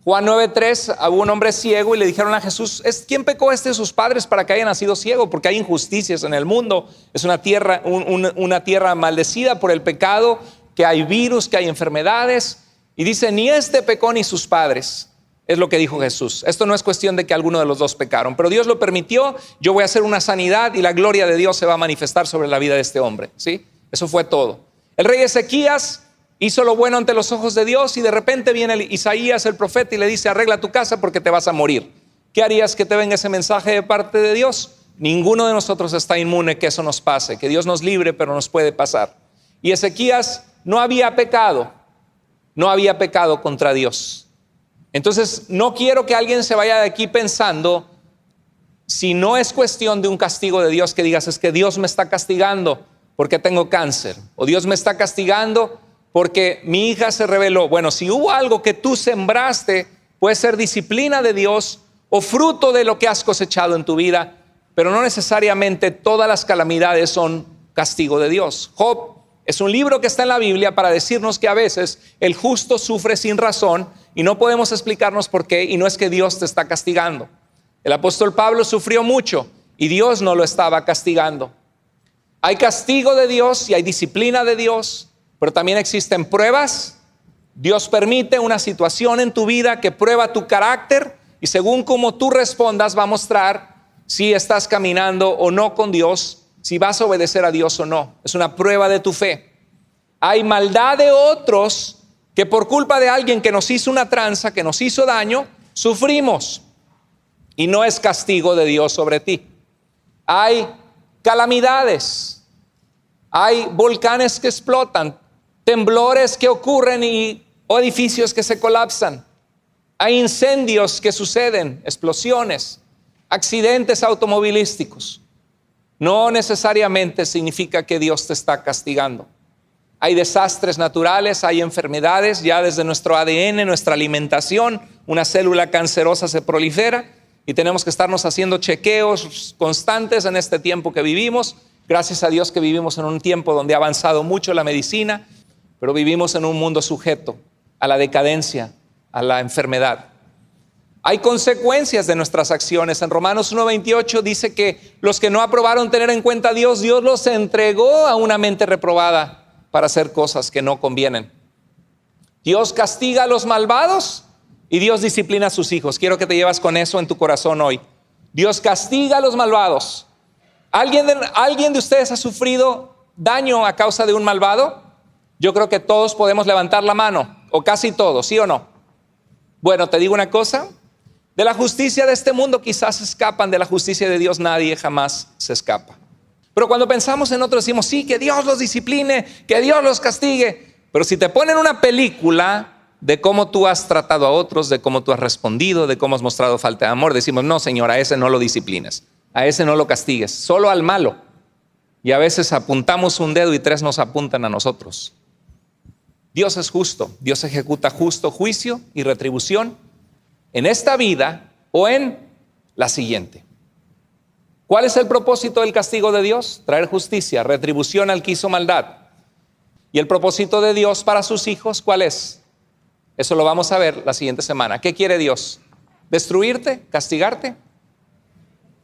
Juan 9:3, hubo un hombre ciego y le dijeron a Jesús: ¿quién pecó de sus padres para que haya nacido ciego? Porque hay injusticias en el mundo. Es una tierra maldecida por el pecado, que hay virus, que hay enfermedades. Y dice: ni este pecó ni sus padres. Es lo que dijo Jesús. Esto no es cuestión de que alguno de los dos pecaron, pero Dios lo permitió. Yo voy a hacer una sanidad y la gloria de Dios se va a manifestar sobre la vida de este hombre, ¿sí? Eso fue todo. El rey Ezequías hizo lo bueno ante los ojos de Dios y de repente viene Isaías el profeta y le dice: arregla tu casa porque te vas a morir. ¿Qué harías que te venga ese mensaje de parte de Dios? Ninguno de nosotros está inmune que eso nos pase, que Dios nos libre, pero nos puede pasar. Y Ezequías no había pecado contra Dios. Entonces, no quiero que alguien se vaya de aquí pensando, si no es cuestión de un castigo de Dios, que digas: es que Dios me está castigando porque tengo cáncer, o Dios me está castigando porque mi hija se rebeló. Bueno, si hubo algo que tú sembraste, puede ser disciplina de Dios o fruto de lo que has cosechado en tu vida, pero no necesariamente todas las calamidades son castigo de Dios. Job es un libro que está en la Biblia para decirnos que a veces el justo sufre sin razón y no podemos explicarnos por qué, y no es que Dios te está castigando. El apóstol Pablo sufrió mucho y Dios no lo estaba castigando. Hay castigo de Dios y hay disciplina de Dios, pero también existen pruebas. Dios permite una situación en tu vida que prueba tu carácter y según cómo tú respondas va a mostrar si estás caminando o no con Dios, si vas a obedecer a Dios o no. Es una prueba de tu fe. Hay maldad de otros que por culpa de alguien que nos hizo una tranza, que nos hizo daño, sufrimos. Y no es castigo de Dios sobre ti. Hay calamidades, hay volcanes que explotan, temblores que ocurren o edificios que se colapsan. Hay incendios que suceden, explosiones, accidentes automovilísticos. no necesariamente significa que Dios te está castigando. Hay desastres naturales, hay enfermedades, ya desde nuestro ADN, nuestra alimentación, una célula cancerosa se prolifera y tenemos que estarnos haciendo chequeos constantes en este tiempo que vivimos. Gracias a Dios que vivimos en un tiempo donde ha avanzado mucho la medicina, pero vivimos en un mundo sujeto a la decadencia, a la enfermedad. Hay consecuencias de nuestras acciones. En Romanos 1:28 dice que los que no aprobaron tener en cuenta a Dios, Dios los entregó a una mente reprobada para hacer cosas que no convienen. Dios castiga a los malvados y Dios disciplina a sus hijos. Quiero que te llevas con eso en tu corazón hoy. Dios castiga a los malvados. ¿Alguien de ustedes ha sufrido daño a causa de un malvado? Yo creo que todos podemos levantar la mano, o casi todos, ¿sí o no? Bueno, te digo una cosa. De la justicia de este mundo quizás se escapan, de la justicia de Dios nadie jamás se escapa. Pero cuando pensamos en otros decimos, sí, que Dios los discipline, que Dios los castigue. Pero si te ponen una película de cómo tú has tratado a otros, de cómo tú has respondido, de cómo has mostrado falta de amor, decimos, no, Señor, a ese no lo disciplines, a ese no lo castigues, solo al malo. Y a veces apuntamos un dedo y 3 nos apuntan a nosotros. Dios es justo, Dios ejecuta justo juicio y retribución en esta vida o en la siguiente. ¿Cuál es el propósito del castigo de Dios? Traer justicia, retribución al que hizo maldad. ¿Y el propósito de Dios para sus hijos cuál es? Eso lo vamos a ver la siguiente semana. ¿Qué quiere Dios? ¿Destruirte? ¿Castigarte?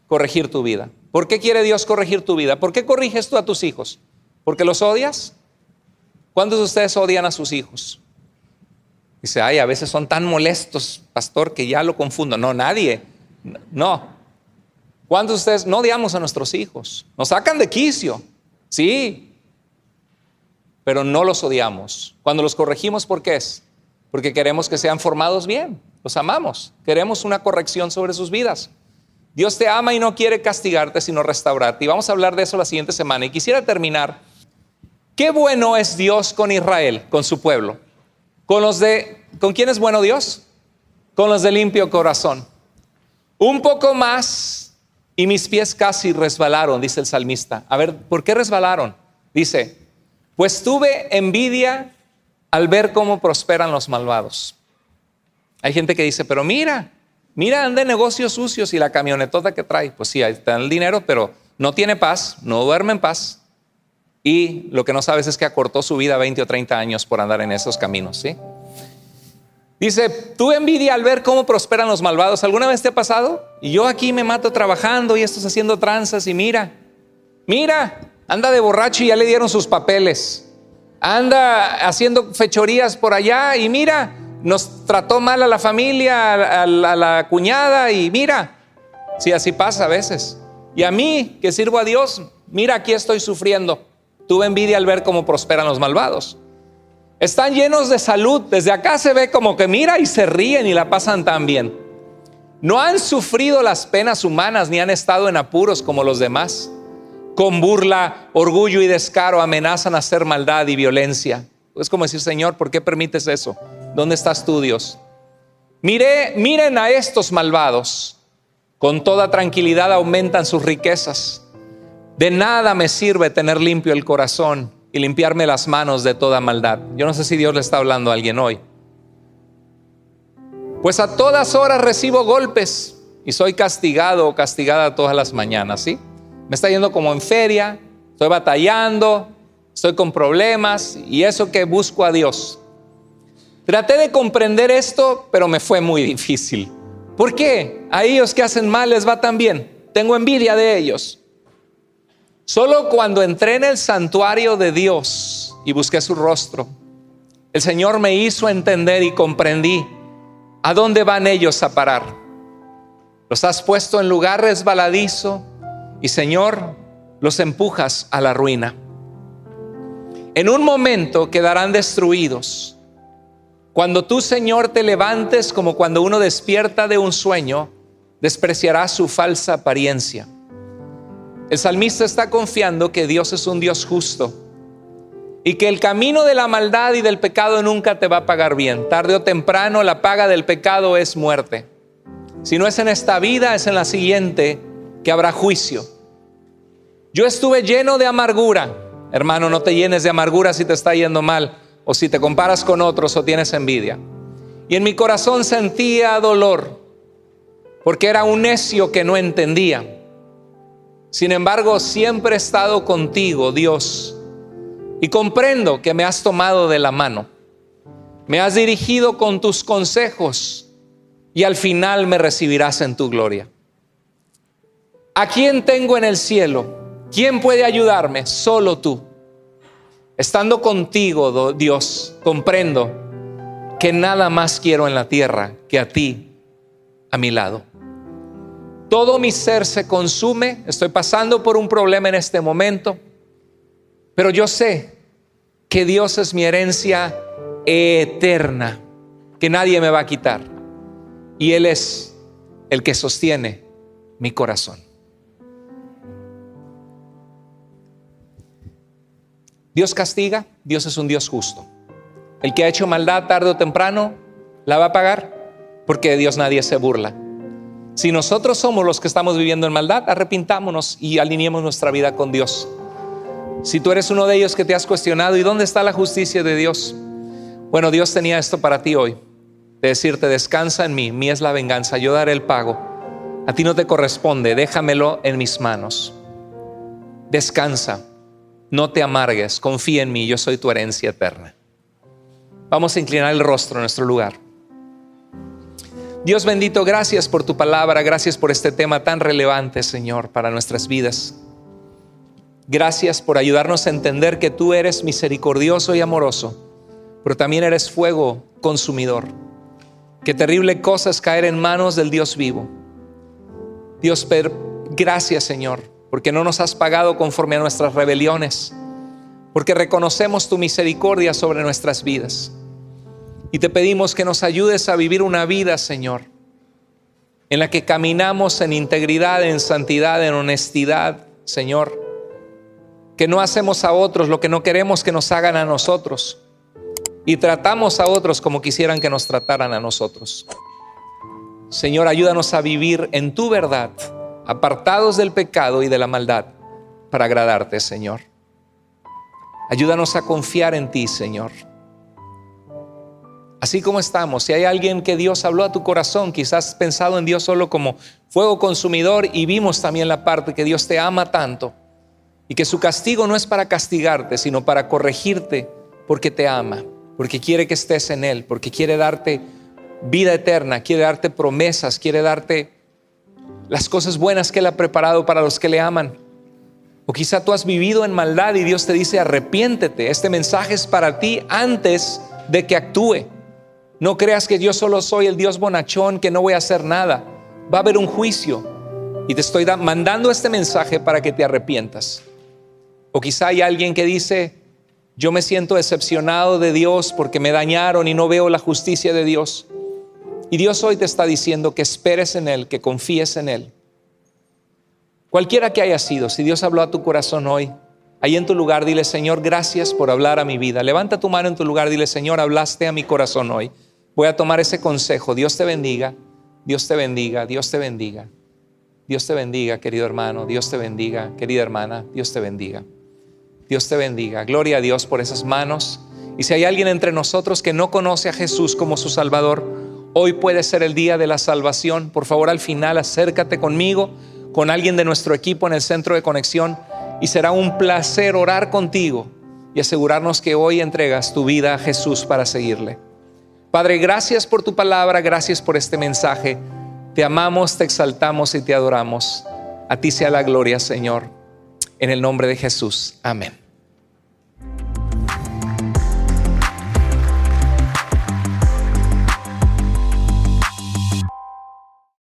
Corregir tu vida. ¿Por qué quiere Dios corregir tu vida? ¿Por qué corriges tú a tus hijos? ¿Porque los odias? ¿Cuántos de ustedes odian a sus hijos? Dice, ay, a veces son tan molestos, pastor, que ya lo confundo. No, nadie. No. ¿Cuántos de ustedes no odiamos a nuestros hijos? Nos sacan de quicio, sí, pero no los odiamos. Cuando los corregimos, ¿por qué es? Porque queremos que sean formados bien, los amamos, queremos una corrección sobre sus vidas. Dios te ama y no quiere castigarte, sino restaurarte. Y vamos a hablar de eso la siguiente semana. Y quisiera terminar. Qué bueno es Dios con Israel, con su pueblo. ¿Con quién es bueno Dios? Con los de limpio corazón. Un poco más y mis pies casi resbalaron, dice el salmista. A ver, ¿por qué resbalaron? Dice, pues tuve envidia al ver cómo prosperan los malvados. Hay gente que dice, pero mira, anda en negocios sucios y la camionetota que trae. Pues sí, ahí está el dinero, pero no tiene paz, no duerme en paz. Y lo que no sabes es que acortó su vida 20 o 30 años por andar en esos caminos, ¿sí? Dice, tuve envidia al ver cómo prosperan los malvados. ¿Alguna vez te ha pasado? Y yo aquí me mato trabajando y estos haciendo tranzas y mira, anda de borracho y ya le dieron sus papeles. Anda haciendo fechorías por allá y mira, nos trató mal a la familia, a la cuñada y mira. Sí, así pasa a veces. Y a mí, que sirvo a Dios, mira, aquí estoy sufriendo. Tuve envidia al ver cómo prosperan los malvados. Están llenos de salud. Desde acá se ve como que mira y se ríen y la pasan tan bien. No han sufrido las penas humanas ni han estado en apuros como los demás. Con burla, orgullo y descaro amenazan hacer maldad y violencia. Es como decir, Señor, ¿por qué permites eso? ¿Dónde estás tú, Dios? Miren a estos malvados. Con toda tranquilidad aumentan sus riquezas. De nada me sirve tener limpio el corazón y limpiarme las manos de toda maldad. Yo no sé si Dios le está hablando a alguien hoy. Pues a todas horas recibo golpes y soy castigado o castigada todas las mañanas, ¿sí? Me está yendo como en feria, estoy batallando, estoy con problemas y eso que busco a Dios. Traté de comprender esto, pero me fue muy difícil. ¿Por qué? A ellos que hacen mal les va tan bien. Tengo envidia de ellos. Solo cuando entré en el santuario de Dios y busqué su rostro, el Señor me hizo entender y comprendí a dónde van ellos a parar. Los has puesto en lugar resbaladizo y, Señor, los empujas a la ruina. En un momento quedarán destruidos. Cuando tú, Señor, te levantes como cuando uno despierta de un sueño, despreciarás su falsa apariencia. El salmista está confiando que Dios es un Dios justo y que el camino de la maldad y del pecado nunca te va a pagar bien. Tarde o temprano la paga del pecado es muerte. Si no es en esta vida, es en la siguiente que habrá juicio. Yo estuve lleno de amargura. Hermano, no te llenes de amargura si te está yendo mal, o si te comparas con otros o tienes envidia. Y en mi corazón sentía dolor, porque era un necio que no entendía. Sin embargo, siempre he estado contigo, Dios, y comprendo que me has tomado de la mano. Me has dirigido con tus consejos y al final me recibirás en tu gloria. ¿A quién tengo en el cielo? ¿Quién puede ayudarme? Solo tú. Estando contigo, Dios, comprendo que nada más quiero en la tierra que a ti a mi lado. Todo mi ser se consume. Estoy pasando por un problema en este momento, pero yo sé que Dios es mi herencia eterna, que nadie me va a quitar, y Él es el que sostiene mi corazón. Dios castiga, Dios es un Dios justo. El que ha hecho maldad tarde o temprano la va a pagar, porque de Dios nadie se burla. Si nosotros somos los que estamos viviendo en maldad, arrepintámonos y alineemos nuestra vida con Dios. Si tú eres uno de ellos que te has cuestionado, ¿y dónde está la justicia de Dios? Bueno, Dios tenía esto para ti hoy, de decirte: descansa en mí, mía es la venganza, yo daré el pago. A ti no te corresponde, déjamelo en mis manos. Descansa, no te amargues, confía en mí, yo soy tu herencia eterna. Vamos a inclinar el rostro en nuestro lugar. Dios bendito, gracias por tu palabra, gracias por este tema tan relevante, Señor, para nuestras vidas. Gracias por ayudarnos a entender que tú eres misericordioso y amoroso, pero también eres fuego consumidor. Qué terrible cosa es caer en manos del Dios vivo. Dios, gracias, Señor, porque no nos has pagado conforme a nuestras rebeliones, porque reconocemos tu misericordia sobre nuestras vidas. Y te pedimos que nos ayudes a vivir una vida, Señor, en la que caminamos en integridad, en santidad, en honestidad, Señor. Que no hacemos a otros lo que no queremos que nos hagan a nosotros, y tratamos a otros como quisieran que nos trataran a nosotros. Señor, ayúdanos a vivir en tu verdad, apartados del pecado y de la maldad, para agradarte, Señor. Ayúdanos a confiar en ti, Señor. Así como estamos, si hay alguien que Dios habló a tu corazón, quizás has pensado en Dios solo como fuego consumidor, y vimos también la parte que Dios te ama tanto y que su castigo no es para castigarte, sino para corregirte, porque te ama, porque quiere que estés en Él, porque quiere darte vida eterna, quiere darte promesas, quiere darte las cosas buenas que Él ha preparado para los que le aman. O quizá tú has vivido en maldad y Dios te dice: arrepiéntete. Este mensaje es para ti antes de que actúe. No creas que yo solo soy el Dios bonachón, que no voy a hacer nada. Va a haber un juicio y te estoy mandando este mensaje para que te arrepientas. O quizá hay alguien que dice: yo me siento decepcionado de Dios porque me dañaron y no veo la justicia de Dios. Y Dios hoy te está diciendo que esperes en Él, que confíes en Él. Cualquiera que haya sido, si Dios habló a tu corazón hoy, ahí en tu lugar dile: Señor, gracias por hablar a mi vida. Levanta tu mano en tu lugar, dile: Señor, hablaste a mi corazón hoy. Voy a tomar ese consejo. Dios te bendiga, Dios te bendiga, Dios te bendiga. Dios te bendiga, querido hermano, Dios te bendiga, querida hermana, Dios te bendiga. Dios te bendiga. Gloria a Dios por esas manos. Y si hay alguien entre nosotros que no conoce a Jesús como su Salvador, hoy puede ser el día de la salvación. Por favor, al final acércate conmigo, con alguien de nuestro equipo en el centro de conexión, y será un placer orar contigo y asegurarnos que hoy entregas tu vida a Jesús para seguirle. Padre, gracias por tu palabra, gracias por este mensaje. Te amamos, te exaltamos y te adoramos. A ti sea la gloria, Señor. En el nombre de Jesús. Amén.